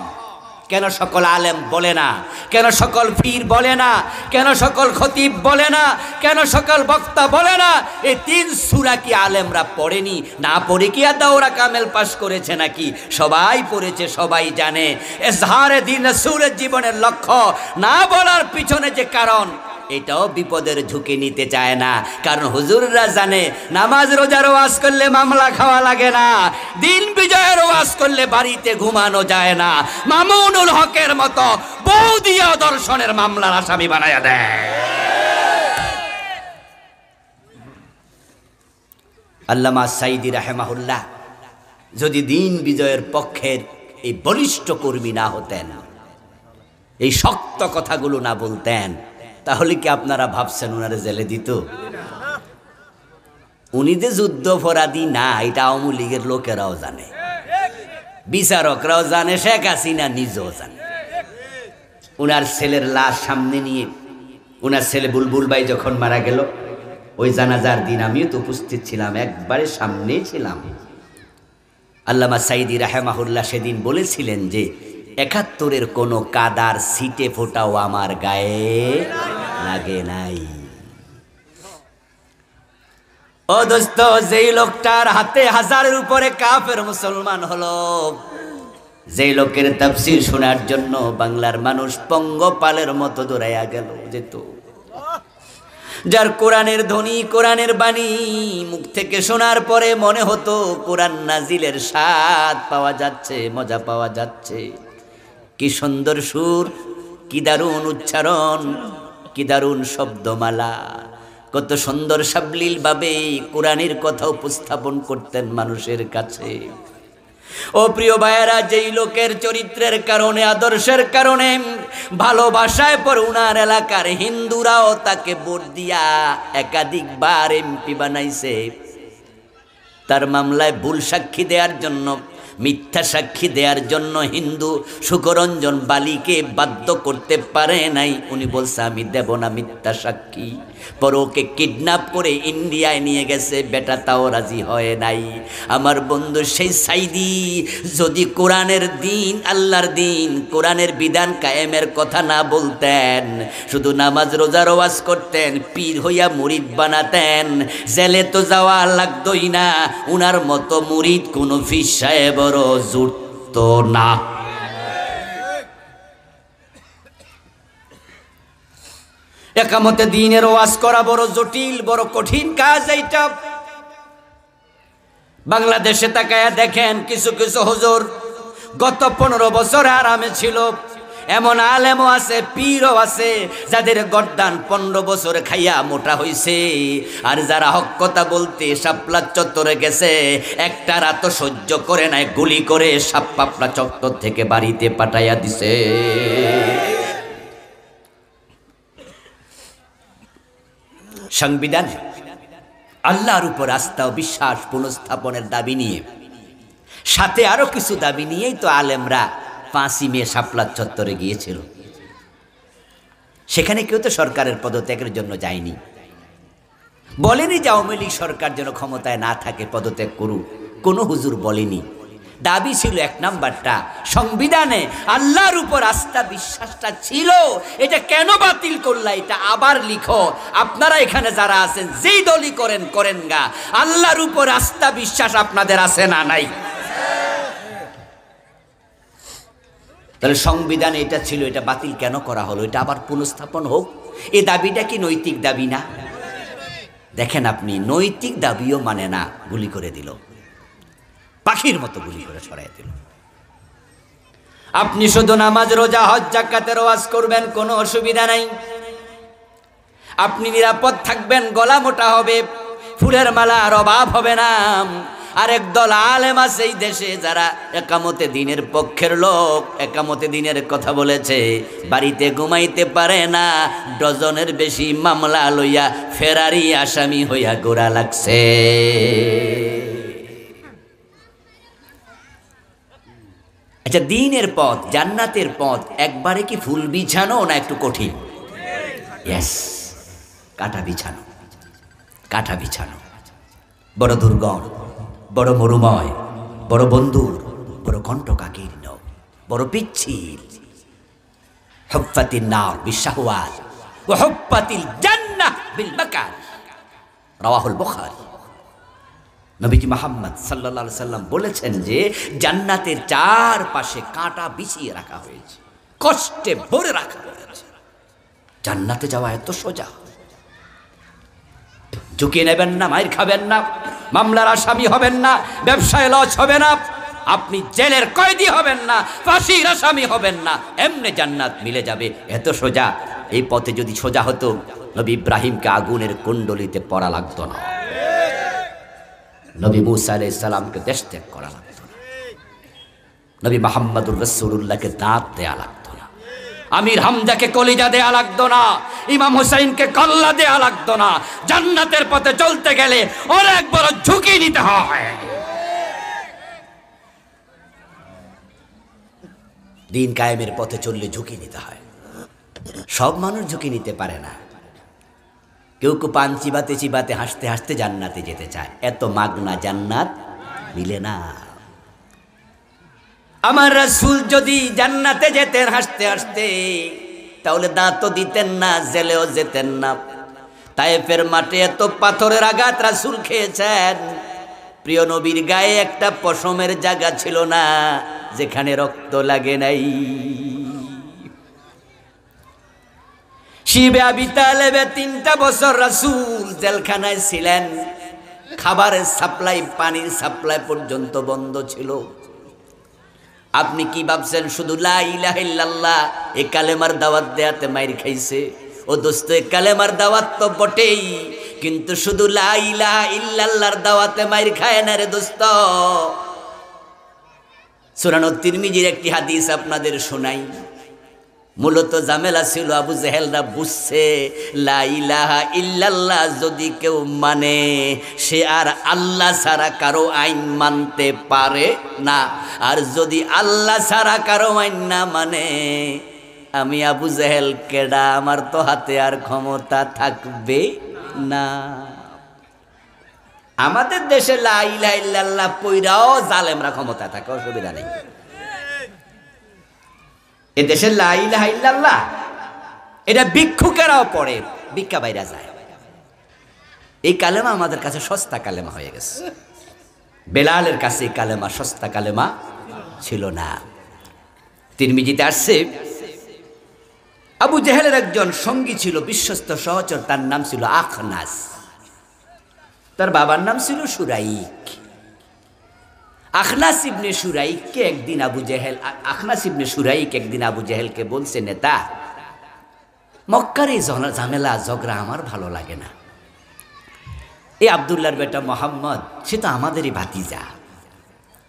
কেন সকল আলেম বলে না, কেন সকল পীর বলে না, কেন সকল খতিব বলে না, কেন সকল বক্তা বলে না? এই 3 সূরা কি আলেমরা পড়েনি? না পড়ে কি দাওরা কামেল পাশ করেছে নাকি? সবাই পড়েছে, সবাই জানে। এজহারে দ্বীন রাসূলের জীবনের লক্ষ্য না বলার পিছনে যে কারণ, এটাও বিপদের ঝুঁকি নিতে চায় না, কারণ হুজুররা জানে নামাজ রোজার ওয়াজ করলে মামলা খাওয়া লাগে না, দিন বিজয়ের ওয়াজ করলে বাড়িতে ঘুমানো যায় না। মামুনুল হকের মতো বৌদিয়া দর্শনের মামলার আসামি বানায়া দেয়। আল্লামা সাইদি রাহিমাহুল্লাহ যদি দিন বিজয়ের পক্ষের এই বলিষ্ঠ কর্মী না হতেন, এই শক্ত কথাগুলো না বলতেন, তাহলে কি আপনারা ভাবছেন ওনারে জেলে দিত? উনি যে যুদ্ধ অপরাধী না, এটা আওয়ামী লীগের লোকেরাও জানে, বিচারকরাও জানে, শেখ হাসিনা নিজেও জানে। উনার ছেলের লাশ সামনে নিয়ে, উনার ছেলে বুলবুল ভাই যখন মারা গেল, ওই জানাজার দিন আমিও তো উপস্থিত ছিলাম, একবারে সামনেই ছিলাম। আল্লামা সাইদি রাহিমাহুল্লাহ সেদিন বলেছিলেন যে ৭১-এর কোনো কাদার সিটে ফোটাও আমার গায়ে লাগে নাই। ও দোস্ত, যেই লোকটার হাতে 1000-এর উপরে কাফের মুসলমান হলো, যেই লোকের তাফসীর শোনার জন্য বাংলার মানুষ পঙ্গপালের মতো দৌড়াইয়া গেল যেত, যার কোরআনের ধ্বনি, কোরআনের বাণী মুখ থেকে শোনার পরে মনে হতো কোরআন নাজিলের স্বাদ পাওয়া যাচ্ছে, মজা পাওয়া যাচ্ছে। কি সুন্দর সুর, কি দারুণ উচ্চারণ, কি দারুণ শব্দমালা, কত সুন্দর সাবলীল ভাবে কোরআনের কথা উপস্থাপন করতেন মানুষের কাছে। ও প্রিয় ভাইয়েরা, যেই লোকের চরিত্রের কারণে, আদর্শের কারণে, ভালোবাসায় পর উনার এলাকার হিন্দুরাও তাকে ভোট দিয়া একাধিকবার এমপি বানাইছে, তার মামলায় ভুল সাক্ষী দেওয়ার জন্য, মিথ্যা সাক্ষী দেওয়ার জন্য হিন্দু সুকরঞ্জন বালিকে বাধ্য করতে পারে নাই। উনি বলছে আমি দেব না মিথ্যা সাক্ষী, পর ওকে কিডন্যাপ করে ইন্ডিয়ায় নিয়ে গেছে, বেটা তাও রাজি হয় নাই। আমার বন্ধু সেই সাইদি যদি কোরআনের দিন, আল্লাহর দিন, কোরআনের বিধান কায়েমের কথা না বলতেন, শুধু নামাজ রোজার ওয়াজ করতেন, পীর হইয়া মুরিদ বানাতেন, জেলে তো যাওয়া লাগতোই না। উনার মতো মুরিদ কোনো পীর সাহেবরও জুটতো না। একামতে দ্বীনের ওয়াজ করা বড় জটিল, বড় কঠিন কাজ এইটা। বাংলাদেশে তাকায়া দেখেন কিছু কিছু হুজুর গত 15 বছর আরামে ছিল। এমন আলেমও আছে, পীরও আছে যাদের গর্দান 15 বছর খাইয়া মোটা হইছে। আর যারা হক কথা বলতে শাপলা চত্বরে গেছে, একটা রাত সহ্য করে নাই, গুলি করে শাপলা চত্বর থেকে বাড়িতে পাঠাইয়া দিছে। সংবিধান আল্লাহর উপর আস্থা ও বিশ্বাস পুনঃস্থাপনের দাবি নিয়ে, সাথে আরো কিছু দাবি নিয়েই তো আলেমরা 5ই মে শাপলা চত্বরে গিয়েছিল। সেখানে কেউ তো সরকারের পদত্যাগের জন্য যায়নি, বলেনি যে আওয়ামী লীগ সরকার যেন ক্ষমতায় না থাকে, পদত্যাগ করুক, কোনো হুজুর বলেনি। দাবি ছিল 1 নাম্বারটা, সংবিধানে আল্লাহর উপর আস্থা বিশ্বাসটা ছিল, এটা কেন বাতিল করলা, এটা আবার লিখো। আপনারা এখানে যারা আছেন যেই দলই করেন করেন গা, আল্লাহর উপর আস্থা বিশ্বাস আপনাদের আছে না নাই? তাহলে সংবিধানে এটা ছিল, এটা বাতিল কেন করা হলো, এটা আবার পুনঃস্থাপন হোক। এই দাবিটা কি নৈতিক দাবি না? দেখেন আপনি, নৈতিক দাবিও মানে না, গুলি করে দিল, পাখির মতো গুলি করে সরাই দিল। আপনি শুধু নামাজ, রোজা, হজ, যাকাতের ওয়াজ করবেন, কোনো অসুবিধা নাই। আপনি নিরাপদ থাকবেন, গলা মোটা হবে, ফুলের মালার অভাব হবে না। আরেক দল আলেম আছে এই দেশে যারা একামতে দ্বীনের পক্ষের লোক, একামতে দ্বীনের কথা বলেছে, বাড়িতে ঘুমাইতে পারে না, ডজনের বেশি মামলা লইয়া ফেরারি আসামি হইয়া গোড়া লাগছে। আচ্ছা, দ্বীনের পথ, জান্নাতের পথ একবারে কি ফুল বিছানো না একটু কঠিন? ইয়েস, কাঁটা বিছানো, কাঁটা বিছানো, বড় দুর্গম, বড় মরুময়, বড় বন্ধুর, বড় কণ্ঠকাকীর্ণ, বড় পিচ্ছিল। হুফফাতিন নার বিশাহওয়াত ওয়া হুফফাতিল জান্নাহ বিল মাকার, রাওয়াহুল বুখারী। নবীজি মুহাম্মদ সাল্লাল্লাহু আলাইহি সাল্লাম বলেছেন যে জান্নাতের চারপাশে কাঁটা বিছিয়ে রাখা হয়েছে, কষ্টে ভরে রাখা হয়েছে। জান্নাতে যাওয়া এত সোজা, ঝুঁকি নেবেন না, মাইর খাবেন না, মামলার আসামি হবেন না, ব্যবসায় লস হবে না, আপনি জেলের কয়েদি হবেন না, ফাঁসির আসামি হবেন না, এমনি জান্নাত মিলে যাবে, এত সোজা। এই পথে যদি সোজা হতো, নবী ইব্রাহিমকে আগুনের কুণ্ডলিতে পড়া লাগতো না, নবী মুসা আলাইহিস সালামকে দেশ ত্যাগ করা লাগতো না, নবী মুহাম্মদুর রাসূলুল্লাহকে দাঁত দেয়া লাগতো না, আমির হামজাকে কলিজা দেয়া লাগতো না, ইমাম হুসাইনকে কল্লা দেয়া লাগতো না। জান্নাতের পথে চলতে গেলে অনেক বড় ঝুঁকি নিতে হয়। দিন কায়েমের পথে চললে ঝুঁকি নিতে হয়। সব মানুষ ঝুঁকি নিতে পারে না। কেউ কেউ পান চিবাতে চিবাতে হাসতে হাসতে জান্নাতে যেতে চায়, এত মাগনা জান্নাত মিলে না। আমার রাসূল যদি জান্নাতে যেতেন হাসতে হাসতে, তাহলে দাঁতও দিতেন না, জেলেও যেতেন না। তায়েফের মাঠে এত পাথরের আঘাত রাসূল খেয়েছেন, প্রিয় নবীর গায়ে একটা পশমের জায়গা ছিল না যেখানে রক্ত লাগে নাই। শিবে আবি তালেবে 3টা বছর রাসূল জেলখানায় ছিলেন, খাবারের সাপ্লাই, পানির সাপ্লাই পর্যন্ত বন্ধ ছিল। আপনি কি ভাবছেন শুধু লা ইলাহা ইল্লাল্লাহ এই কালেমার দাওয়াত দেয়াতে মাইর খাইছে? ও দোস্ত, এই কালেমার দাওয়াত তো বটেই, কিন্তু শুধু লা ইলাহা ইল্লাল্লাহর দাওয়াতে মাইর খায় না রে দোস্ত। সুনান তিরমিজির একটি হাদিস আপনাদের শোনাই। মূলত ঝামেলা ছিল আবু জেহেলরা বুঝছে লা ইলাহা ইল্লাল্লাহ যদি কেউ মানে, সে আর আল্লাহ ছাড়া কারো আইন মানতে পারে না। আর যদি আল্লাহ ছাড়া কারো আইন না মানে, আমি আবু জেহেল কেডা, আমার তো হাতে আর ক্ষমতা থাকবে না। আমাদের দেশে লা ইলাহা ইল্লাল্লাহ পইরাও জালেমরা ক্ষমতা থাকে, অসুবিধা নেই। এ দেশের লা ইলাহা ইল্লাল্লাহ এটা ভিক্ষুকেরাও পড়ে, ভিক্ষা বাইরা যায়। এই কালেমা আমাদের কাছে সস্তা কালেমা হয়ে গেছে। বেলালের কাছে এই কালেমা সস্তা কালেমা ছিল না। তিরমিজিতে আসছে আবু জেহেলের একজন সঙ্গী ছিল, বিশ্বস্ত সহচর, তার নাম ছিল আখনাস। তার বাবার নাম ছিল সুরাইক। আখনাস ইবনে সুরাইককে একদিন আবু জেহেলকে বলছে, নেতা, মক্কার এই ঝামেলা ঝগড়া আমার ভালো লাগে না। এই আব্দুল্লাহর বেটা মোহাম্মদ, সে তো আমাদেরই ভাতিজা।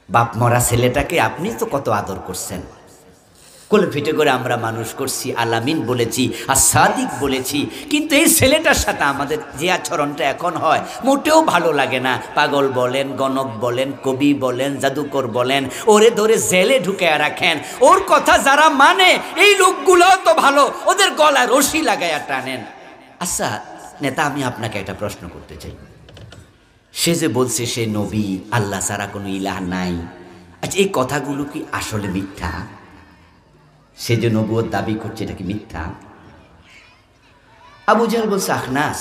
বাপ মরা ছেলেটাকে আপনি তো কত আদর করছেন, কোলে ফিটে করে আমরা মানুষ করছি, আলামিন বলেছি, আর সাদিক বলেছি, কিন্তু এই ছেলেটার সাথে আমাদের যে আচরণটা এখন হয় মোটেও ভালো লাগে না। পাগল বলেন, গণক বলেন, কবি বলেন, জাদুকর বলেন, ওরে ধরে জেলে ঢুকে রাখেন। ওর কথা যারা মানে এই লোকগুলো তো ভালো, ওদের গলায় রশি লাগাইয়া টানেন। আচ্ছা নেতা, আমি আপনাকে একটা প্রশ্ন করতে চাই। সে যে বলছে সে নবী, আল্লাহ ছাড়া কোনো ইলাহ নাই, আচ্ছা এই কথাগুলো কি আসলে মিথ্যা? সে যে নবুয়ত দাবি করছে, এটা কি মিথ্যা? আবু জেহেল বলছে, আখনাস,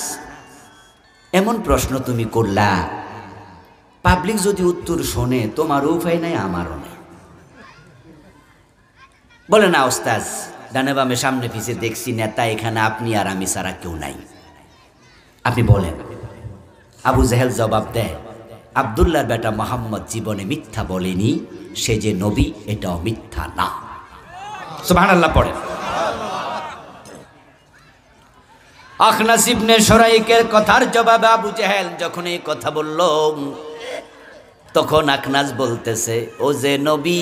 এমন প্রশ্ন তুমি করলা, পাবলিক যদি উত্তর শোনে তোমারও উপায় নাই, আমারও নাই। বলে, না ওস্তাজ, ডানে বামে সামনে পিছে দেখছি নেতা, এখানে আপনি আর আমি ছাড়া কেউ নাই, আপনি বলেন। আবু জেহেল জবাব দেয়, আব্দুল্লাহর বেটা মোহাম্মদ জীবনে মিথ্যা বলেনি, সে যে নবী এটাও মিথ্যা না। সুবহানাল্লাহ পড়ে। আখনাস ইবনে সুরাইকের কথার জবাবে আবু জেহেল যখন এই কথা বলল, তখন আখনাস বলতেছে, ও যে নবী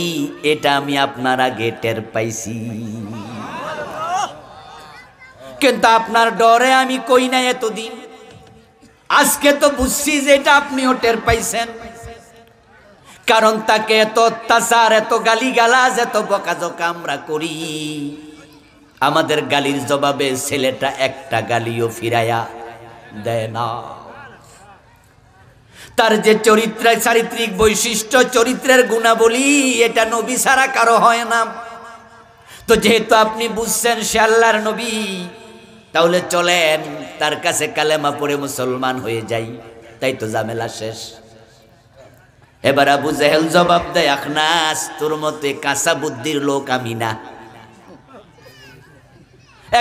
এটা আমি আপনার আগে টের পাইছি, কিন্তু আপনার ডরে আমি কই না এতদিন, আজকে তো বুঝছি যে এটা আপনিও টের পাইছেন। কারণ তাকে এত অত্যাচার, এত গালিগালাজ, এত বকাঝকা আমরা করি, আমাদের গালির জবাবে ছেলেটা একটা গালিও ফিরাইয়া দেয় না। তার যে চারিত্রিক বৈশিষ্ট্য, চরিত্রের গুণাবলী, এটা নবী ছাড়া কারো হয় না। তো যেহেতু আপনি বুঝছেন সে আল্লাহর নবী, তাহলে চলেন তার কাছে কালেমা পড়ে মুসলমান হয়ে যাই, তাই তো ঝামেলা শেষ। এবার আবু জেহেল জবাব দেয়, আখনাস, তোর মতে কাঁচা বুদ্ধির লোক আমি না।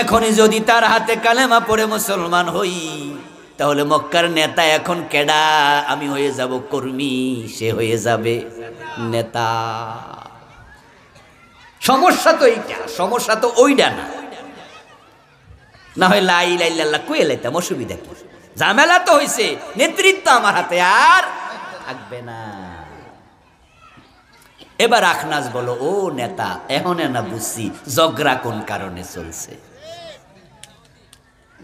এখনই যদি তার হাতে কালেমা পড়ে মুসলমান হই, তাহলে মক্কার নেতা এখন কেডা? আমি হয়ে যাব কর্মী, সে হয়ে যাবে নেতা। সমস্যা তো এইটা, সমস্যা তো ওইটা না। না হয় লা ইলাহা ইল্লাল্লাহ কই লাইতাম, অসুবিধা কি? ঝামেলা তো হইছে, নেতৃত্ব আমার হাতে আর থাকবে না। এবার আখনাস বলো, ও নেতা, এখন না বুঝছি ঝগড়া কোন কারণে চলছে।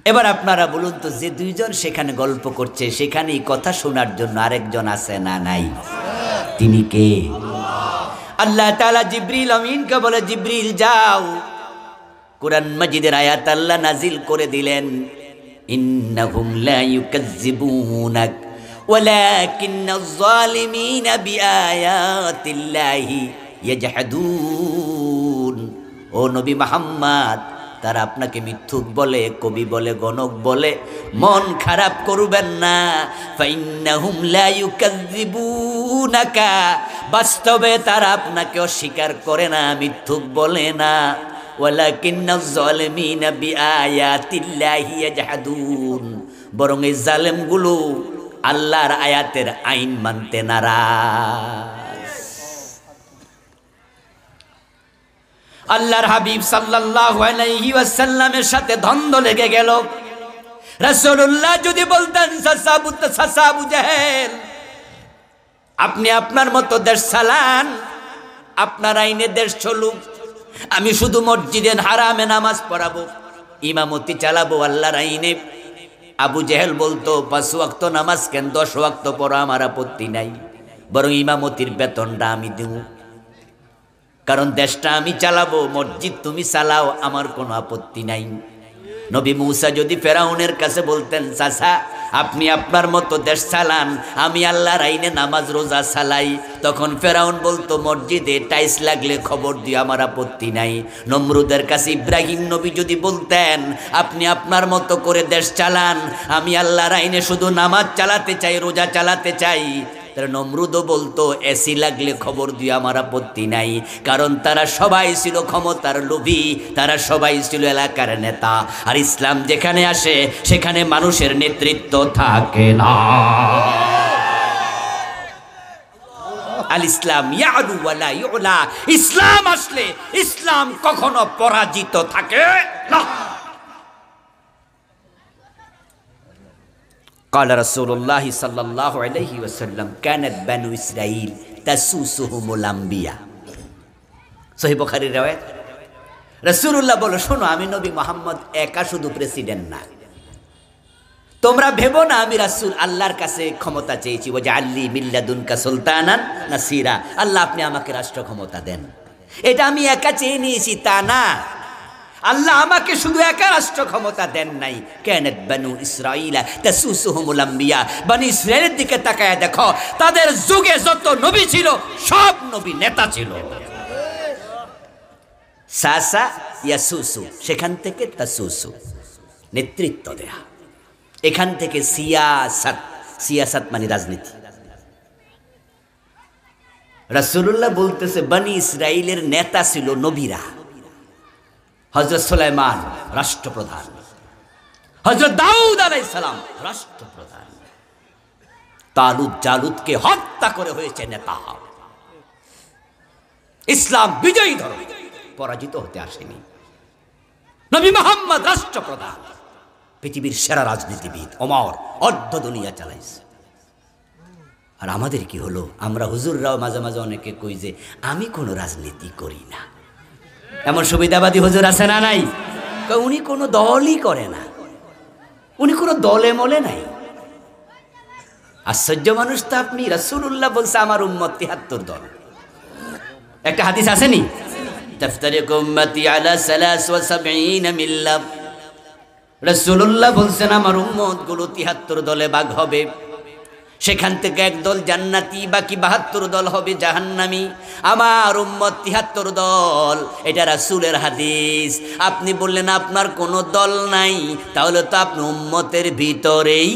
এবার আপনারা বলুন তো, যে দুইজন সেখানে গল্প করছে, সেখানে এই কথা শোনার জন্য আরেকজন আছে না নাই? তিনি কে? আল্লাহ তাআলা জিবরিল আমিনকে বলে, জিবরিল যাও, কুরআন মাজিদের আয়াত আল্লাহ নাজিল করে দিলেন, ইন্নাহুম লা ইউকাজ্জিবুনাক ওয়ালাকিন্নাজ যালিমিনা বিআয়াতিল্লাহি ইয়াজহাদুন। ও নবী মুহাম্মদ, তারা আপনাকে মিথ্যুক বলে, কবি বলে, গণক বলে, মন খারাপ করবেন না। ফাইন্নাহুম লা ইউকাযযিবুনাকা, বাস্তবে তারা আপনাকে অস্বীকার করে না, মিথ্যুক বলে না। ওয়ালাকিন্নাজ যালিমিনা বিআয়াতিল্লাহি ইয়াজহাদুন, বরং এই জালেমগুলো আল্লাহর আয়াতের আইন মানতে নারাজ। আল্লাহর হাবিব সাল্লাল্লাহু আলাইহি ওয়াসাল্লামের সাথে দ্বন্দ্ব লেগে গেল। রাসূলুল্লাহ যদি বলতেন, চাচা আবু জেহেল, আপনি আপনার মতো দেশ চালান, আপনার আইনে দেশ চলুক, আমি শুধু মসজিদে হারামে নামাজ পড়াবো, ইমামতি চালাবো আল্লাহর আইনে। আবু জেহেল বলতো, 5 ওয়াক্ত নামাজ কেন, 10 ওয়াক্ত পড়া আমার আপত্তি নাই, বরং ইমামতির বেতনটা আমি দেব, কারণ দেশটা আমি চালাবো, মসজিদ তুমি চালাও, আমার কোনো আপত্তি নাই। নবী মূসা যদি ফেরাউনের কাছে বলতেন, চাচা আপনি আপনার মতো দেশ চালান, আমি আল্লাহর আইনে নামাজ রোজা চালাই, তখন ফেরাউন বলতো, মসজিদে টাইলস লাগলে খবর দিও, আমার আপত্তি নাই। নমরুদের কাছে ইব্রাহিম নবী যদি বলতেন, আপনি আপনার মতো করে দেশ চালান, আমি আল্লাহর আইনে শুধু নামাজ চালাতে চাই, রোজা চালাতে চাই, তারা নমরুদও বলতো এসি লাগলে খবর দিয়ে আমার আপত্তি নাই, কারণ তারা সবাই ছিল ক্ষমতার লোভী, তারা সবাই ছিল এলাকার নেতা। আর ইসলাম যেখানে আসে সেখানে মানুষের নেতৃত্ব থাকে না। আল ইসলাম ইয়াদু ওয়ালা ইউলা, ইসলাম আসলে ইসলাম কখনো পরাজিত থাকে না। قال رسول الله صلى الله عليه وسلم كانت بنو إسرائيل تسوسهم الأنبياء। সহিহ বুখারীর riwayat। রাসূলুল্লাহ বলে, শোনো, আমি নবী মুহাম্মদ একা শুধু প্রেসিডেন্ট না, তোমরা ভেবো না আমি রাসূল আল্লাহর কাছে ক্ষমতা চেয়েছি, ওয়াজআলনি মিন লাদুনকা সুলতানান নাসিরা, আল্লাহ আপনি আমাকে রাষ্ট্র ক্ষমতা দেন, এটা আমি একা চেয়ে নিয়েছি তা না। আল্লাহ আমাকে শুধু একা রাষ্ট্র ক্ষমতা দেন নাই। কানাত বানু ইসরাঈলা তাসুসুহুমুল আম্বিয়া, বনি ইসরাঈলের দিকে তাকায় দেখো, তাদের যুগে যত নবী ছিল সব নবী নেতা ছিল। সাসা ইয়াসুসু, সেখান থেকে তাসুসু, নেতৃত্ব দেয়া। এখান থেকে সিয়াসাত, সিয়াসাত মানে রাজনীতি। রাসূলুল্লাহ বলতেছে বনি ইসরাঈলের নেতা ছিল নবীরা। হযরত সুলাইমান রাষ্ট্রপ্রধান, হযরত দাউদ আলাইহিস সালাম রাষ্ট্রপ্রধান, তালুত জালুতকে হত্যা করে হয়েছে নেতা। ইসলাম বিজয়ী ধর্ম, পরাজিত হতে আসেনি। নবী মুহাম্মদ রাষ্ট্রপ্রধান, পৃথিবীর সেরা রাজনীতিবিদ, ওমর অর্ধ দুনিয়া চালাইছে। আর আমাদের কি হলো? আমরা হুজুররাও মাঝে মাঝে অনেকে কই যে আমি কোনো রাজনীতি করি না। এমন সুবিধাবাদী হুজুর আছে না নাই? উনি কোনো দলই করে না, উনি কোনো দলে মলে নাই। আশ্চর্য মানুষ তো আপনি। রাসূলুল্লাহ বলছে আমার উম্মত ৭৩ দল। একটা হাদিস আসেনি, তাফতারিকু উম্মতি আলা ৭৩ মিল্লাহ। রাসূলুল্লাহ বলছেন আমার উম্মত গুলো ৭৩ দলে ভাগ হবে, সেখান থেকে একদল জান্নাতি, বাকি ৭২ দল হবে জাহান্নামী। আমার উম্মত ৭৩ দল, এটা রাসূলের হাদিস। আপনি বললেন আপনার কোনো দল নাই, তাহলে তো আপনি উম্মতের ভিতরেই।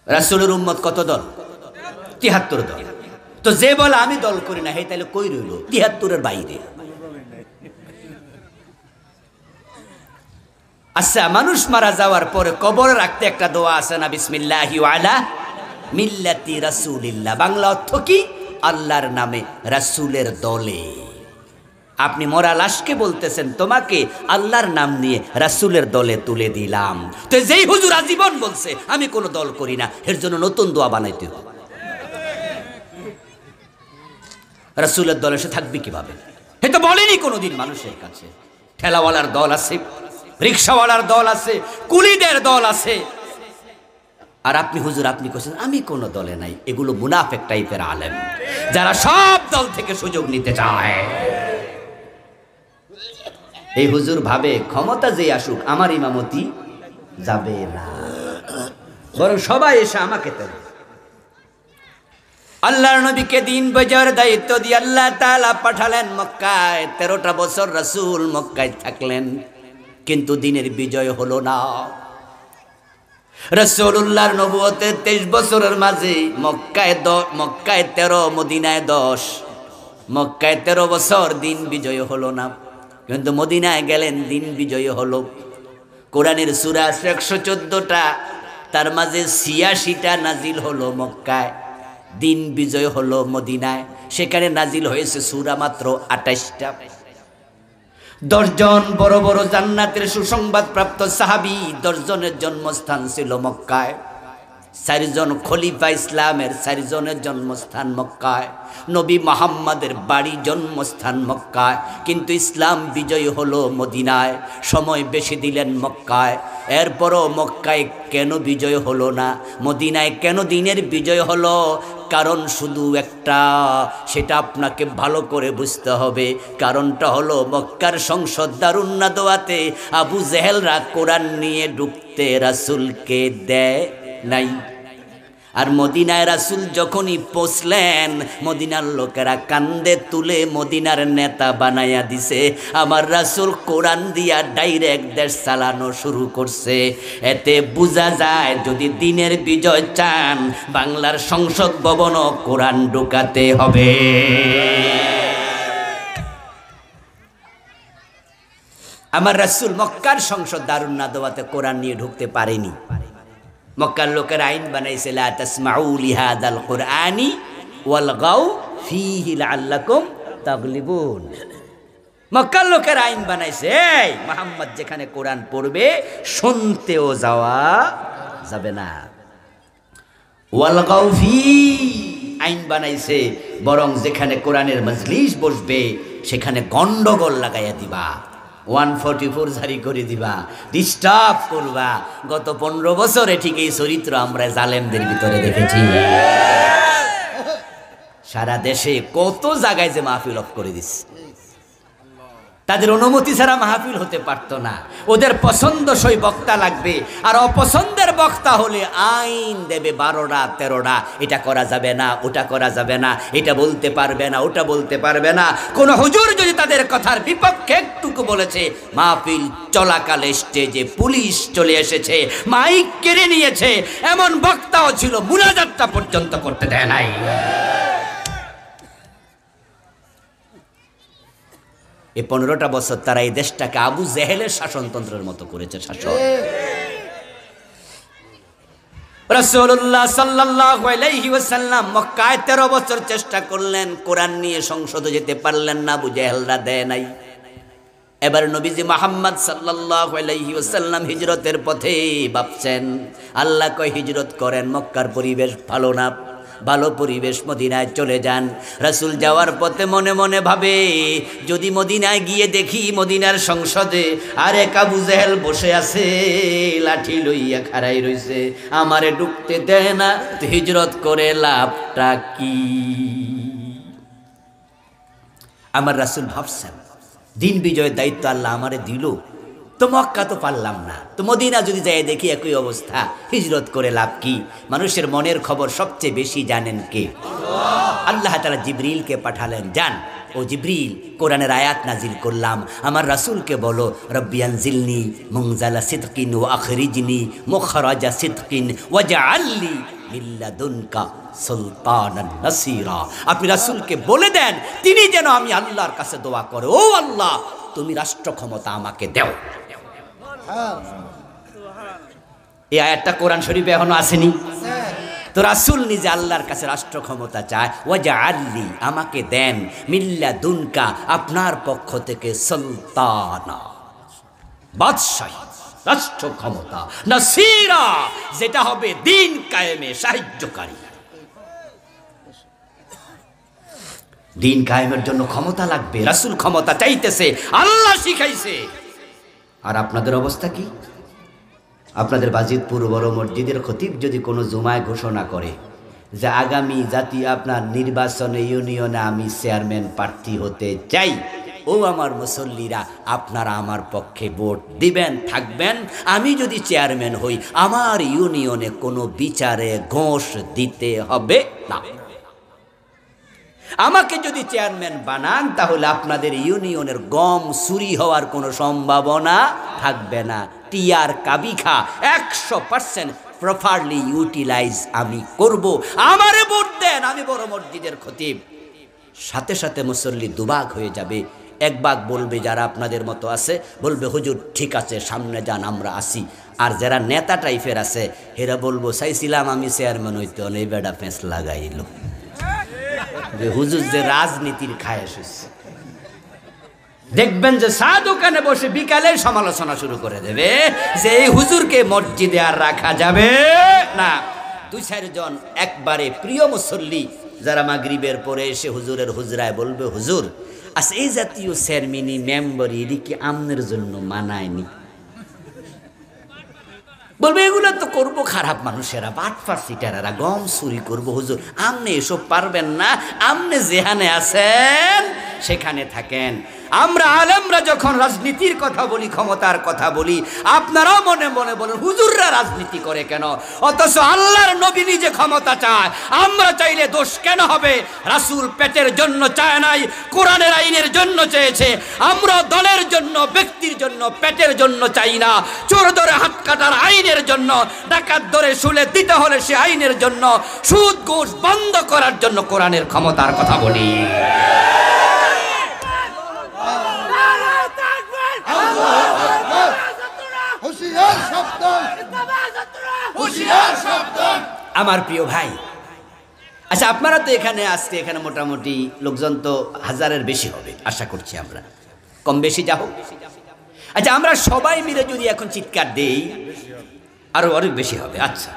রাসূলের উম্মত কত দল? ৭৩ দল। তো যে বলে আমি দল করি না, হে তাহলে কই রইল? ৭৩-এর বাইরে। আচ্ছা, মানুষ মারা যাওয়ার পরে কবরে রাখতে একটা দোয়া আছে না, বিসমিল্লাহি আলা মিল্লাতি রাসূলিল্লাহ। বাংলা অর্থ কি? আল্লাহর নামে রাসূলের দলে। আপনি মরা লাশকে বলতেছেন তোমাকে আল্লাহর নাম নিয়ে রাসূলের দলে তুলে দিলাম। তো যেই হুজুর আজীবন বলছে আমি কোনো দল করি না, এর জন্য নতুন দোয়া বানাইতে হবে। রাসূলের দলে সে থাকবে কিভাবে? হে তো বলেনি কোনোদিন মানুষের কাছে। ঠেলাওয়ালার দল আছে, রিক্সাওয়ালার দল আছে, কুলিদের দল আছে। আর আপনি হুজুর আপনি কইছেন আমি কোনো দলে নাই। এগুলো মুনাফিক টাইপের আলেম, যারা সব দল থেকে সুযোগ নিতে চায়। এই হুজুর ভাবে ক্ষমতা যে আসুক আমার ইমামতি যাবে না, বরং সবাই এসে আমাকে দেবে। আল্লাহর নবীকে দিন বাজার দায়িত্ব দিয়ে আল্লাহ তাআলা পাঠালেন মক্কায়। 13টা বছর রাসূল মক্কায় থাকলেন, কিন্তু দিনের বিজয় হলো না। রাসূলুল্লাহর নবুয়তের 23 বছরের মাঝে মক্কায় 13, মদিনায় 10। মক্কায় 13 বছর দিন বিজয় হলো না, কিন্তু মদিনায় গেলেন দিন বিজয় হলো। কোরআনের সূরা 114টা, তার মাঝে 86টা নাজিল হলো মক্কায়, দিন বিজয় হলো মদিনায়। সেখানে নাজিল হয়েছে সূরা মাত্র 28টা। 10 জন বড় বড় জান্নাতের সুসংবাদ প্রাপ্ত সাহাবী, 10 জনের জন্মস্থান ছিল মক্কায়। 4 জন খলিফা ইসলামের, 4 জনের জন্মস্থান মক্কায়। নবী মুহাম্মাদের বাড়ি জন্মস্থান মক্কায়, কিন্তু ইসলাম বিজয় হলো মদিনায়। সময় বেশি দিলেন মক্কায়। এরপরও মক্কায় কেন বিজয় হলো না, মদিনায় কেন দিনের বিজয় হলো? কারণ শুধু একটা, সেটা আপনাকে ভালো করে বুঝতে হবে। কারণটা হলো মক্কার সংসদ দারুন নাদওয়াতে আবু জেহেলরা কোরআন নিয়ে ঢুকতে রাসূলকে দেয় নাই। আর মদিনায় রাসূল যখনই পৌঁছলেন, মদিনার লোকেরা কান্দে তুলে মদিনার নেতা বানাইয়া দিছে। আমার রাসূল কোরআন দিয়া ডাইরেক্ট দেশ চালানো শুরু করছে। এতে বোঝা যায় যদি দিনের বিজয় চান, বাংলার সংসদ ভবনও কোরআন ঢুকাতে হবে। আমার রাসূল মক্কার সংসদ দারুন নাদওয়াতে কোরআন নিয়ে ঢুকতে পারেনি। মক্কার লোকের আইন বানাইছে, লা তাসমাউ লিহাদাল কুরআনি ওয়ালগাউ ফীহি লাআল্লাকুম তাগলিবুন। মক্কার লোকের আইন বানাইছে, এই মুহাম্মদ যেখানে কোরআন পড়বে শুনতেও যাওয়া যাবে না। ওয়ালগাউ ফী আইন বানাইছে, বরং যেখানে কোরআনের মজলিস বসবে সেখানে গন্ডগোল লাগাইয়া দিবা, 144 জারি করে দিবা, ডিস্টার্ব করবা। গত 15 বছরে ঠিক এই চরিত্র আমরা জালেমদের ভিতরে দেখেছি। সারা দেশে কত জায়গায় যে মাহফিল অফ করে দিচ্ছে, তাদের অনুমতি ছাড়া মাহফিল হতে পারতো না। ওদের পছন্দসই বক্তা লাগবে, আর অপছন্দের বক্তা হলে আইন দেবে 12টা 13টা, এটা করা যাবে না, ওটা করা যাবে না, এটা বলতে পারবে না, ওটা বলতে পারবে না। কোন হুজুর যদি তাদের কথার বিপক্ষে একটুকু বলেছে, মাহফিল চলাকালে স্টেজে পুলিশ চলে এসেছে, মাইক কেড়ে নিয়েছে। এমন বক্তাও ছিল মুনাজাতটা পর্যন্ত করতে দেয় নাই। এই 15টা বছর তারা এই দেশটাকে আবু জেহেলের শাসনতন্ত্রের মতো করেছে শাসন। রাসূলুল্লাহ সাল্লাল্লাহু আলাইহি ওয়াসাল্লাম মক্কায় 13 বছর চেষ্টা করলেন, কোরআন নিয়ে সংসদে যেতে পারলেন না, আবু জেহেলরা দেয় নাই। এবার নবীজি মুহাম্মদ সাল্লাল্লাহু আলাইহি ওয়াসাল্লাম হিজরতের পথে ভাবছেন, আল্লাহ কয় হিজরত করেন, মক্কার পরিবেশ ভালো না, ভালো পরিবেশ, মদিনায় চলে যান। রাসূল যাওয়ার পথে মনে মনে ভাবে, যদি মদিনায় গিয়ে দেখি মদিনার সংসদে আরেক আবু জেহেল বসে আছে, লাঠি লইয়া খাড়াই রইছে, আমারে ঢুকতে দেয় না, তো হিজরত করে লাভটা কি? আমার রাসূল ভাবছেন, দিন বিজয়ের দায়িত্ব আল্লাহ আমারে দিল, তো মক্কা তো পারলাম না, তো মদিনা যদি যাই দেখি একই অবস্থা, হিজরত করে লাভ কি? মানুষের মনের খবর সবচেয়ে বেশি জানেন কে? আল্লাহ তাআলা জিবরিলকে পাঠালেন, যান ও জিবরিল, কোরআনের আয়াত নাজিল করলাম, আমার রাসূলকে বলো, রব্বি আনজিলনি মুনজালা সিদকিন ওয়া আখরিজনি মুখরাজা সিদকিন ওয়াজআলনি মিন লাদুনকা সুলতানান নাসীরা। আপনি রাসূলকে বলে দেন, তিনি যেন আমি আল্লাহর কাছে দোয়া করে, ও আল্লাহ তুমি রাষ্ট্র ক্ষমতা আমাকে দাও। এই আয়াতটা কোরআন শরীফে এখনো আসেনি। তো রাসূল নিজে আল্লাহর কাছে রাষ্ট্র ক্ষমতা চায়, ওয়াজআলনি আমাকে দেন, মিল্লা দুনকা আপনার পক্ষ থেকে, সুলতানা বাদশাহী, রাষ্ট্র ক্ষমতা, নাসীরা যেটা হবে দিন কায়েমে সাহায্যকারী। দিন কায়েমের জন্য ক্ষমতা লাগবে, রাসূল ক্ষমতা চাইতেছে, আল্লাহ শিখাইছে। আর আপনাদের অবস্থা কি? আপনাদের বাজিতপুর বড় মসজিদের খতিব যদি কোনো জুমায় ঘোষণা করে যে আগামী জাতীয় আপনার নির্বাচনে ইউনিয়নে আমি চেয়ারম্যান প্রার্থী হতে চাই, ও আমার মুসল্লিরা আপনারা আমার পক্ষে ভোট দিবেন, থাকবেন, আমি যদি চেয়ারম্যান হই আমার ইউনিয়নে কোনো বিচারে ঘোষ দিতে হবে না। আমাকে যদি চেয়ারম্যান বানান তাহলে আপনাদের ইউনিয়নের গম চুরি হওয়ার কোনো সম্ভাবনা থাকবে না। টিআর কাবিখা 100% প্রপারলি ইউটিলাইজ আমি করব। আমারে ভোট দেন, আমি বড় মসজিদের খতিব। সাথে সাথে মুসল্লি দুভাগ হয়ে যাবে। এক ভাগ বলবে, যারা আপনাদের মতো আছে বলবে হুজুর ঠিক আছে সামনে যান আমরা আসি। আর যারা নেতা টাইপের আছে এরা বলবো চাইছিলাম আমি চেয়ারম্যান হইতে, অনেক বেড়া ফেঁস লাগাইল যে হুজুর যে রাজনীতির খায় এসেছে। দেখবেন যে চা দোকানে বসে বিকালে সমালোচনা শুরু করে দেবে যে এই হুজুরকে মসজিদে আর রাখা যাবে না। 2-4 জন একবারে প্রিয় মুসল্লি যারা মাগরিবের পরে এসে হুজুরের হুজরায় বলবে, হুজুর আচ্ছা এই জাতীয় চেয়ারম্যানি মেম্বার এটি কি আমনের জন্য মানায়নি? বলবে এগুলো তো করবো খারাপ মানুষেরা, বাটপার সিটারেরা, গম চুরি করবো। হুজুর আমনে এসব পারবেন না, আমনে যেখানে আছেন সেখানে থাকেন। আমরা আলেমরা যখন রাজনীতির কথা বলি, ক্ষমতার কথা বলি, আপনারাও মনে মনে বলেন হুজুররা রাজনীতি করে কেন? অথচ আল্লাহর নবী নিজে ক্ষমতা চায়, আমরা চাইলে দোষ কেন হবে? রাসূল পেটের জন্য চায় নাই, কোরআনের আইনের জন্য চেয়েছে। আমরা দলের জন্য, ব্যক্তির জন্য, পেটের জন্য চাই না। চোর ধরে হাত কাটার আইনের জন্য, ডাকাত ধরে শুলে দিতে হলে সে আইনের জন্য, সুদ ঘুষ বন্ধ করার জন্য কোরআনের ক্ষমতার কথা বলি। আমার প্রিয় ভাই, আচ্ছা আপনারা তো এখানে আজকে এখানে মোটামুটি লোকজন তো 1000-এর বেশি হবে আশা করছি, আমরা কম বেশি যা হোক। আচ্ছা আমরা সবাই মিলে যদি এখন চিৎকার দেই আরো অনেক বেশি হবে। আচ্ছা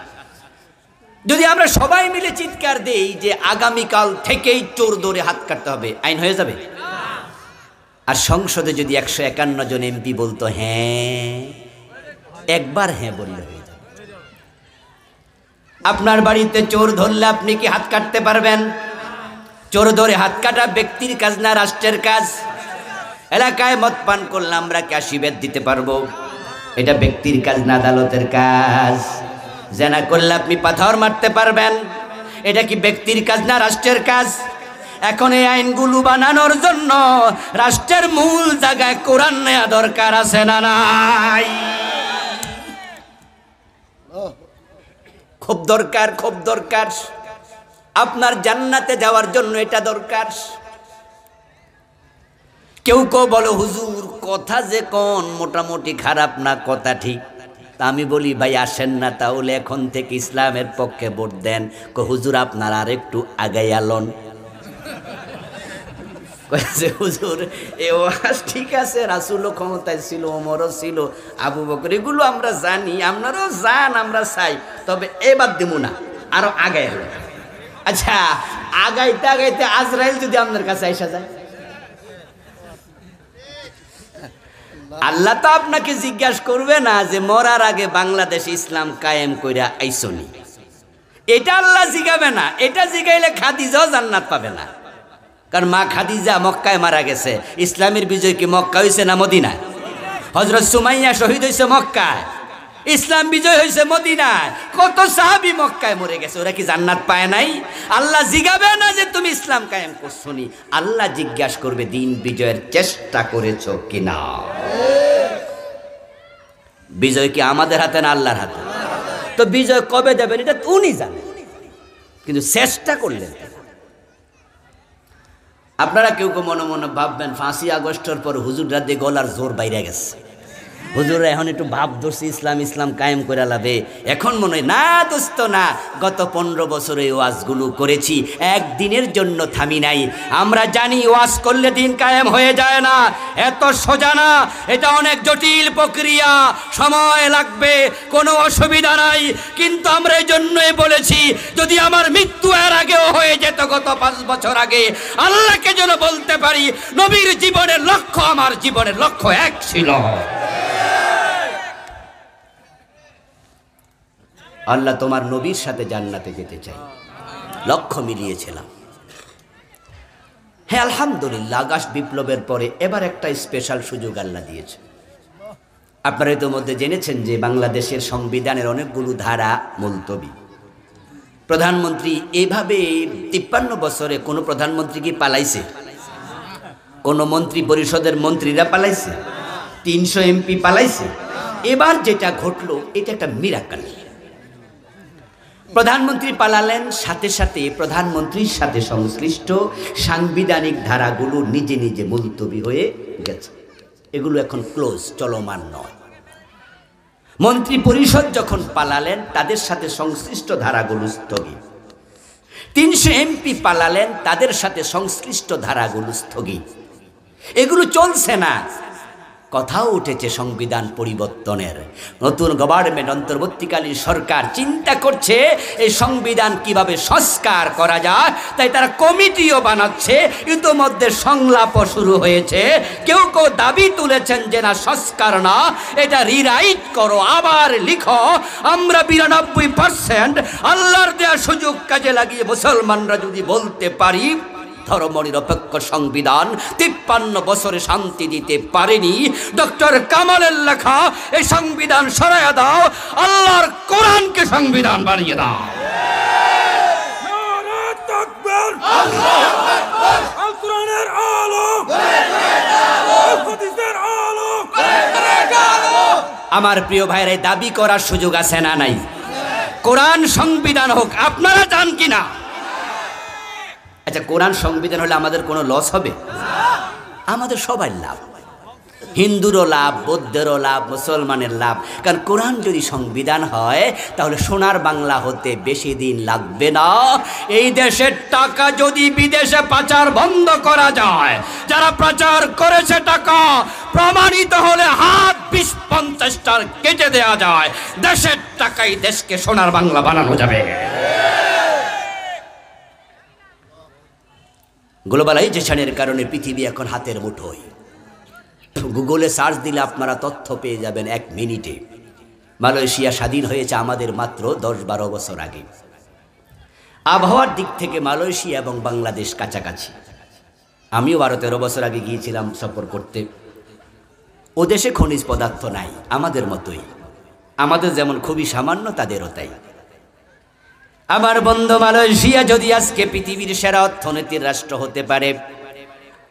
যদি আমরা সবাই মিলে চিৎকার দেই যে আগামীকাল থেকেই চোর ধরে হাত কাটতে হবে, আইন হয়ে যাবে? আর সংসদে যদি 151 জন এমপি বলতো হ্যাঁ, একবার হ্যাঁ বললে হয়ে যাবে। আপনার বাড়িতে চোর ধরলে আপনি কি হাত কাটতে পারবেন? চোর ধরে হাত কাটা ব্যক্তির কাজ না রাষ্ট্রের কাজ? এলাকায় মদ পান করলে আমরা কি আশীর্বাদ দিতে পারবো? এটা ব্যক্তির কাজ না আদালতের কাজ? জেনা করলে আপনি পাথর মারতে পারবেন? এটা কি ব্যক্তির কাজ না রাষ্ট্রের কাজ? এখন এই আইনগুলো বানানোর জন্য রাষ্ট্রের মূল জায়গায় কোরআন নেওয়া দরকার আছে না নাই? খুব দরকার, খুব দরকার। আপনার জান্নাতে যাওয়ার জন্য এটা দরকার। কেউ কেউ বলো হুজুর কথা যে কোন মোটামুটি খারাপ না, কথা ঠিক। তা আমি বলি ভাই আসেন না তাহলে এখন থেকে ইসলামের পক্ষে ভোট দেন। হুজুর আপনার আর একটু আগাই আলন। হুজুর এ ওয়াজ ঠিক আছে, রাসূলও ক্ষমতায় ছিল, ওমরও ছিল, আবু বকর, এগুলো আমরা জানি, আপনারাও জান, আমরা চাই, তবে এবার দিব না, আরো আগাই। আচ্ছা আগাইতে আগাইতে আজরাইল যদি আপনার কাছে আইসা যায়, আল্লাহ তো আপনাকে জিজ্ঞাসা করবে না যে মরার আগে বাংলাদেশে ইসলাম কায়েম কইরা আইসনি। এটা আল্লাহ জিগাবে না। এটা জিগাইলে খাদিজাও জান্নাত পাবে না, কারণ মা খাদিজা মক্কায় মারা গেছে। ইসলামের বিজয় কি মক্কা হয়েছে না মদিনায়? হযরত সুমাইয়া শহীদ হয়েছে মক্কায়, ইসলাম বিজয় হয়েছে মদিনায়। কত সাহাবী মক্কায় মরে গেছে, ওরা কি জান্নাত পায় নাই? আল্লাহ জিগাবে না যে তুমি ইসলাম কায়েম করছো নি, আল্লাহ জিজ্ঞাসা করবে দিন বিজয়ের চেষ্টা করেছো কিনা। বিজয় কি আমাদের হাতে না আল্লাহর হাতে? তো বিজয় কবে দেবেন এটা উনি জানেন, কিন্তু চেষ্টা করলেন। আপনারা কেউ কেউ মনে মনে ভাববেন 5ই আগস্টের পর হুজুররা দিয়ে গলার জোর বাইরে গেছে, হুজুররা এখন একটু ভাব ধরছে ইসলাম কায়েম করে লাভে। এখন মনে হয় না দোস্ত না, গত 15 বছরে ওয়াজগুলো করেছি, একদিনের জন্য থামি নাই। আমরা জানি ওয়াজ করলে দিন কায়েম হয়ে যায় না, এত সোজা না, এটা অনেক জটিল প্রক্রিয়া, সময় লাগবে, কোনো অসুবিধা নাই। কিন্তু আমরা এই জন্যই বলেছি যদি আমার মৃত্যু এর আগেও হয়ে যেত, গত 5 বছর আগে, আল্লাহকে যেন বলতে পারি নবীর জীবনের লক্ষ্য আমার জীবনের লক্ষ্য এক ছিল। আল্লাহ তোমার নবীর সাথে জান্নাতে যেতে চাই, লক্ষ্য মিলিয়েছিলাম। হ্যাঁ আলহামদুলিল্লাহ, আগস্ট বিপ্লবের পরে এবার একটা স্পেশাল সুযোগ আল্লাহ দিয়েছে। আপনারা ইতিমধ্যে জেনেছেন যে বাংলাদেশের সংবিধানের অনেকগুলো ধারা মুলতবি। প্রধানমন্ত্রী এভাবে 53 বছরে কোনো প্রধানমন্ত্রী কি পালাইছে? কোনো মন্ত্রী পরিষদের মন্ত্রীরা পালাইছে? 300 এমপি পালাইছে? এবার যেটা ঘটলো এটা একটা মিরাকল। প্রধানমন্ত্রী পালালেন, সাথে সাথে প্রধানমন্ত্রীর সাথে সংশ্লিষ্ট সাংবিধানিক ধারাগুলো নিজে নিজে মুলতবি হয়ে গেছে, এগুলো এখন ক্লোজ, চলমান নয়। মন্ত্রী পরিষদ যখন পালালেন তাদের সাথে সংশ্লিষ্ট ধারাগুলো স্থগিত। 300 এমপি পালালেন, তাদের সাথে সংশ্লিষ্ট ধারাগুলো স্থগিত। এগুলো চলছে না। কথাও উঠেছে সংবিধান পরিবর্তনের। নতুন গভর্নমেন্ট, অন্তর্বর্তীকালীন সরকার চিন্তা করছে এই সংবিধান কিভাবে সংস্কার করা যায়, তাই তারা কমিটিও বানাচ্ছে। ইতোমধ্যে সংলাপও শুরু হয়েছে। কেউ কেউ দাবি তুলেছেন যে না সংস্কার না, এটা রিরাইট করো, আবার লিখো। আমরা 92% আল্লাহর দেওয়া সুযোগ কাজে লাগিয়ে মুসলমানরা যদি বলতে পারি ধর্মনিরপেক্ষ সংবিধান 53 বছরে শান্তি দিতে পারেনি। ডক্টর কামালের লেখা এই সংবিধান সরাইয়া দাও, আল্লাহর কোরআনকে সংবিধান বানিয়ে দাও। আমার প্রিয় ভাইরা, দাবি করার সুযোগ আছে না নাই? কোরআন সংবিধান হোক, আপনারা চান কিনা? আচ্ছা, কোরআন সংবিধান হলে আমাদের কোনো লস হবে? আমাদের সবার লাভ, হিন্দুরও লাভ, বৌদ্ধেরও লাভ, মুসলমানের লাভ। কারণ কোরআন যদি সংবিধান হয় তাহলে সোনার বাংলা হতে বেশি দিন লাগবে না। এই দেশের টাকা যদি বিদেশে পাচার বন্ধ করা যায়, যারা পাচার করেছে টাকা প্রমাণিত হলে হাত 20-50টার কেটে দেওয়া যায়, দেশের টাকাই দেশকে সোনার বাংলা বানানো যাবে। গ্লোবালাইজেশনের কারণে পৃথিবী এখন হাতের মুঠোয়। গুগলে সার্চ দিলে আপনারা তথ্য পেয়ে যাবেন 1 মিনিটে। মালয়েশিয়া স্বাধীন হয়েছে আমাদের মাত্র 10-12 বছর আগে। আবহাওয়ার দিক থেকে মালয়েশিয়া এবং বাংলাদেশ কাছাকাছি। আমিও 12-13 বছর আগে গিয়েছিলাম সফর করতে। ও দেশে খনিজ পদার্থ নাই, আমাদের মতোই। আমাদের যেমন খুবই সামান্য, তাদেরও তাই। আমার বন্ধু, মালয়েশিয়া যদি আজকে পৃথিবীর সেরা অর্থনীতির রাষ্ট্র হতে পারে,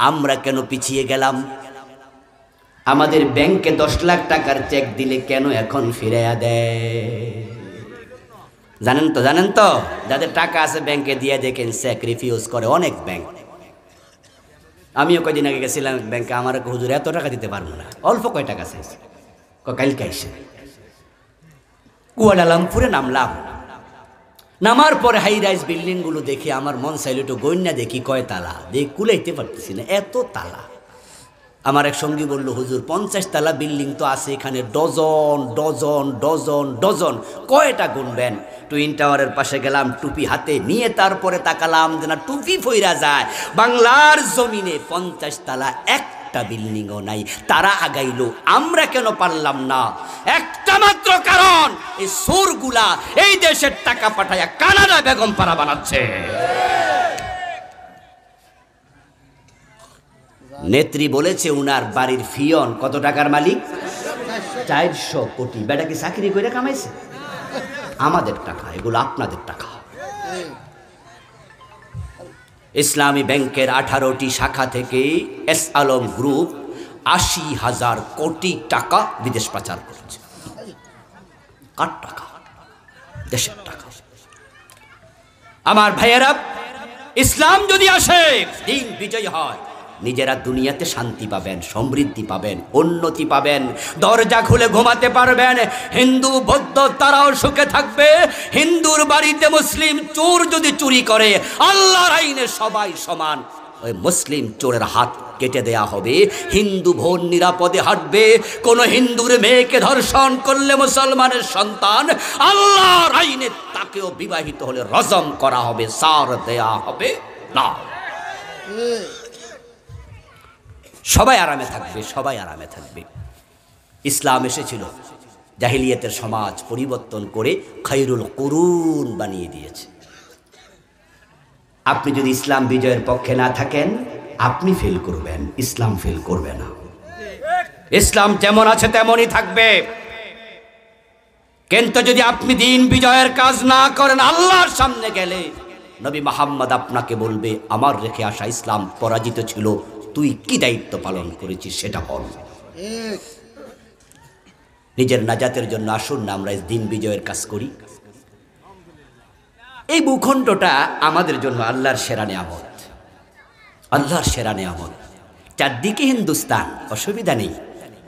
আমরা কেন পিছিয়ে গেলাম? আমাদের ব্যাংকে 10 লাখ টাকার চেক দিলে কেন এখন ফিরাইয়া দেয়? জানেন তো যাদের টাকা আছে ব্যাংকে দিয়ে দেখেন চেক রিফিউজ করে অনেক ব্যাংক। আমিও কয়দিন আগে গেছিলাম ব্যাংকে, আমার হুজুর এত টাকা দিতে পারবো না, অল্প কয় টাকা চাইছে। কালকে আইসে কুয়ালালামপুরে নামলাম। নামার পরে হাই রাইজ বিল্ডিং গুলো দেখে আমার মন চাইল একটু গইন্যা দেখি কয় তালা, দেখে কুলাইতে পারতেছি না, এত তালা। আমার এক সঙ্গী বলল, হুজুর 50 তালা বিল্ডিং তো আছে এখানে, ডজন ডজন ডজন ডজন, কয়টা গুনবেন? টুইন টাওয়ারের পাশে গেলাম, টুপি হাতে নিয়ে, তারপরে তাকালাম যে না, টুপি ফইরা যায়। বাংলার জমিনে 50 তালা একটা বিল্ডিংও নাই। তারা আগাইলো, আমরা কেন পারলাম না? একটা মাত্র কারণ, এই সুরগুলা এই দেশের টাকা পাঠায়া কানাডা বেগম পাড়া বানাচ্ছে। নেত্রী বলেছে উনার বাড়ির ফিয়ন কত টাকার মালিক? 400 কোটি। বেটা কি চাকরি করে কামাইছে? আমাদের টাকা, এগুলো আপনাদের টাকা। ইসলামী ব্যাংকের 18টি শাখা থেকে এস আলম গ্রুপ 80,000 কোটি টাকা বিদেশ পাচার করছে। কার টাকা? দেশের টাকা। আমার ভাইয়েরা, ইসলাম যদি আসে, দিন বিজয় হয়, নিজেরা দুনিয়াতে শান্তি পাবেন, সমৃদ্ধি পাবেন, উন্নতি পাবেন, দরজা খুলে ঘুমাতে পারবেন। হিন্দু বৌদ্ধ তারাও সুখে থাকবে। হিন্দুর বাড়িতে মুসলিম চোর যদি চুরি করে, আল্লাহর আইনে সবাই সমান। ওই মুসলিম চোরের হাত কেটে দেয়া হবে। হিন্দু বোন নিরাপদে হাঁটবে। কোন হিন্দুর মেয়েকে ধর্ষণ করলে মুসলমানের সন্তান, আল্লাহর আইনে তাকেও বিবাহিত হলে রজম করা হবে, সার দেয়া হবে না। সবাই আরামে থাকবে, সবাই আরামে থাকবে। ইসলাম এসেছিল, জাহিলিয়াতের সমাজ পরিবর্তন করে খায়রুল কুরুন বানিয়ে দিয়েছে। আপনি যদি ইসলাম বিজয়ের পক্ষে না থাকেন, আপনি ফেল করবেন, ইসলাম ফেল করবে না। ইসলাম যেমন আছে তেমনই থাকবে। কিন্তু যদি আপনি দিন বিজয়ের কাজ না করেন, আল্লাহর সামনে গেলে নবী মুহাম্মদ আপনাকে বলবে, আমার রেখে আসা ইসলাম পরাজিত ছিল, তুই কি দায়িত্ব পালন করেছিস সেটা বল। নিজের নাজাতের জন্য আসুন না আমরা দিন বিজয়ের কাজ করি। এই ভূখণ্ডটা আমাদের জন্য আল্লাহর সেরা নিয়ামত, আল্লাহর সেরা নিয়ামত। চারদিকে হিন্দুস্তান, অসুবিধা নেই।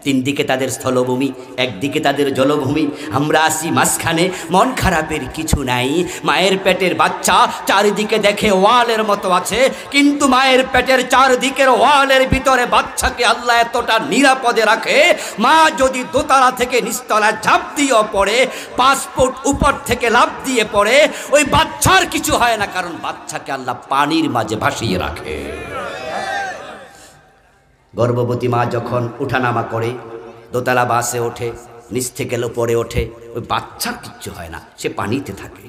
3 দিকে তাদের স্থলভূমি, একদিকে তাদের জলভূমি, আমরা আসি মাঝখানে। মন খারাপের কিছু নাই। মায়ের পেটের বাচ্চা চারিদিকে দেখে ওয়ালের মতো আছে, কিন্তু মায়ের পেটের চারদিকের ওয়ালের ভিতরে বাচ্চাকে আল্লাহ এতটা নিরাপদে রাখে, মা যদি দোতলা থেকে নিচতলা ঝাঁপ দিয়েও পড়ে, 5 ফুট উপর থেকে লাফ দিয়ে পড়ে, ওই বাচ্চার কিছু হয় না, কারণ বাচ্চাকে আল্লাহ পানির মাঝে ভাসিয়ে রাখে। গর্ভবতী মা যখন উঠানামা করে, দোতলা বাসে ওঠে, নিচ থেকে পরে ওঠে, ওই বাচ্চার কিচ্ছু হয় না, সে পানিতে থাকে।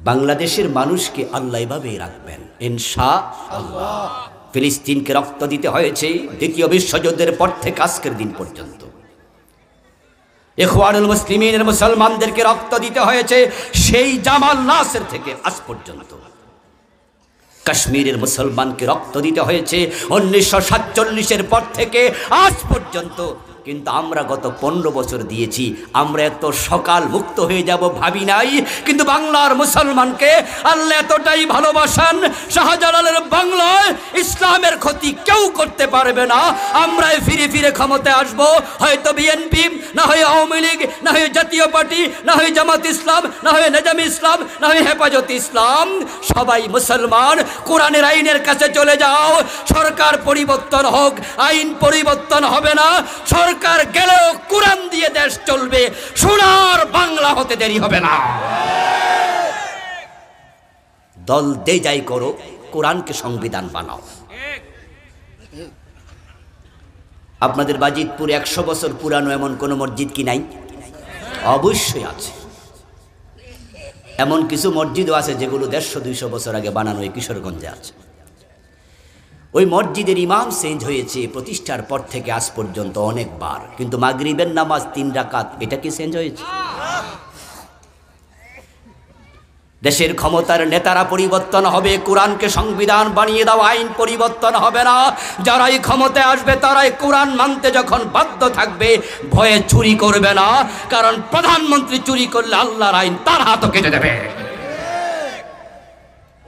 বাংলাদেশের মানুষকে আল্লাহ এভাবেই রাখবেন ইনশাআল্লাহ। ফিলিস্তিনকে রক্ত দিতে হয়েছে দ্বিতীয় বিশ্বযুদ্ধের পর থেকে আজকের দিন পর্যন্ত। ইখওয়ানুল মুসলিমিনের মুসলমানদেরকে রক্ত দিতে হয়েছে সেই জামাল নাসের থেকে আজ পর্যন্ত। কাশ্মীরের মুসলমানকে রক্ত দিতে হয়েছে 1947-এর পর থেকে আজ পর্যন্ত। কিন্তু আমরা গত 15 বছর দিয়েছি, আমরা এত সকাল মুক্ত হয়ে যাব ভাবি নাই। কিন্তু বাংলার মুসলমানকে আল্লাহ এতটাই ভালোবাসেন, শাহজালালের বাংলায় ইসলামের ক্ষতি কেউ করতে পারবে না। আমরাই ফিরে ফিরে ক্ষমতায় আসব, হয়তো বিএনপি, না হয় আওয়ামী লীগ, না হয় জাতীয় পার্টি, না হয় জামাত ইসলাম, না হয় নেজামি ইসলাম, না হয় হেফাজত ইসলাম। সবাই মুসলমান। কোরআনের আইনের কাছে চলে যাও। সরকার পরিবর্তন হোক, আইন পরিবর্তন হবে না। সরকার গেলেও কোরআন দিয়ে দেশ চলবে, সোনার বাংলা হতে দেরি হবে না। দল দে যাই করো, কোরআনকে সংবিধান বানাও। আপনাদের বাজিতপুরে 100 বছর পুরানো এমন কোন মসজিদ কি নাই? অবশ্যই আছে। এমন কিছু মসজিদও আছে যেগুলো 150-200 বছর আগে বানানো, এই কিশোরগঞ্জে আছে। ওই মসজিদের ইমাম চেঞ্জ হয়েছে প্রতিষ্ঠার পর থেকে আজ পর্যন্ত অনেকবার, কিন্তু মাগরিবের নামাজ 3 রাকাত, এটা কি চেঞ্জ হয়েছে? দেশের ক্ষমতার নেতারা পরিবর্তন হবে, কোরআনকে সংবিধান বানিয়ে দাও, আইন পরিবর্তন হবে না। যারাই ক্ষমতায় আসবে তারাই কোরআন মানতে যখন বাধ্য থাকবে, ভয়ে চুরি করবে না, কারণ প্রধানমন্ত্রী চুরি করলে আল্লাহর আইন তার হাতও কেটে দেবে।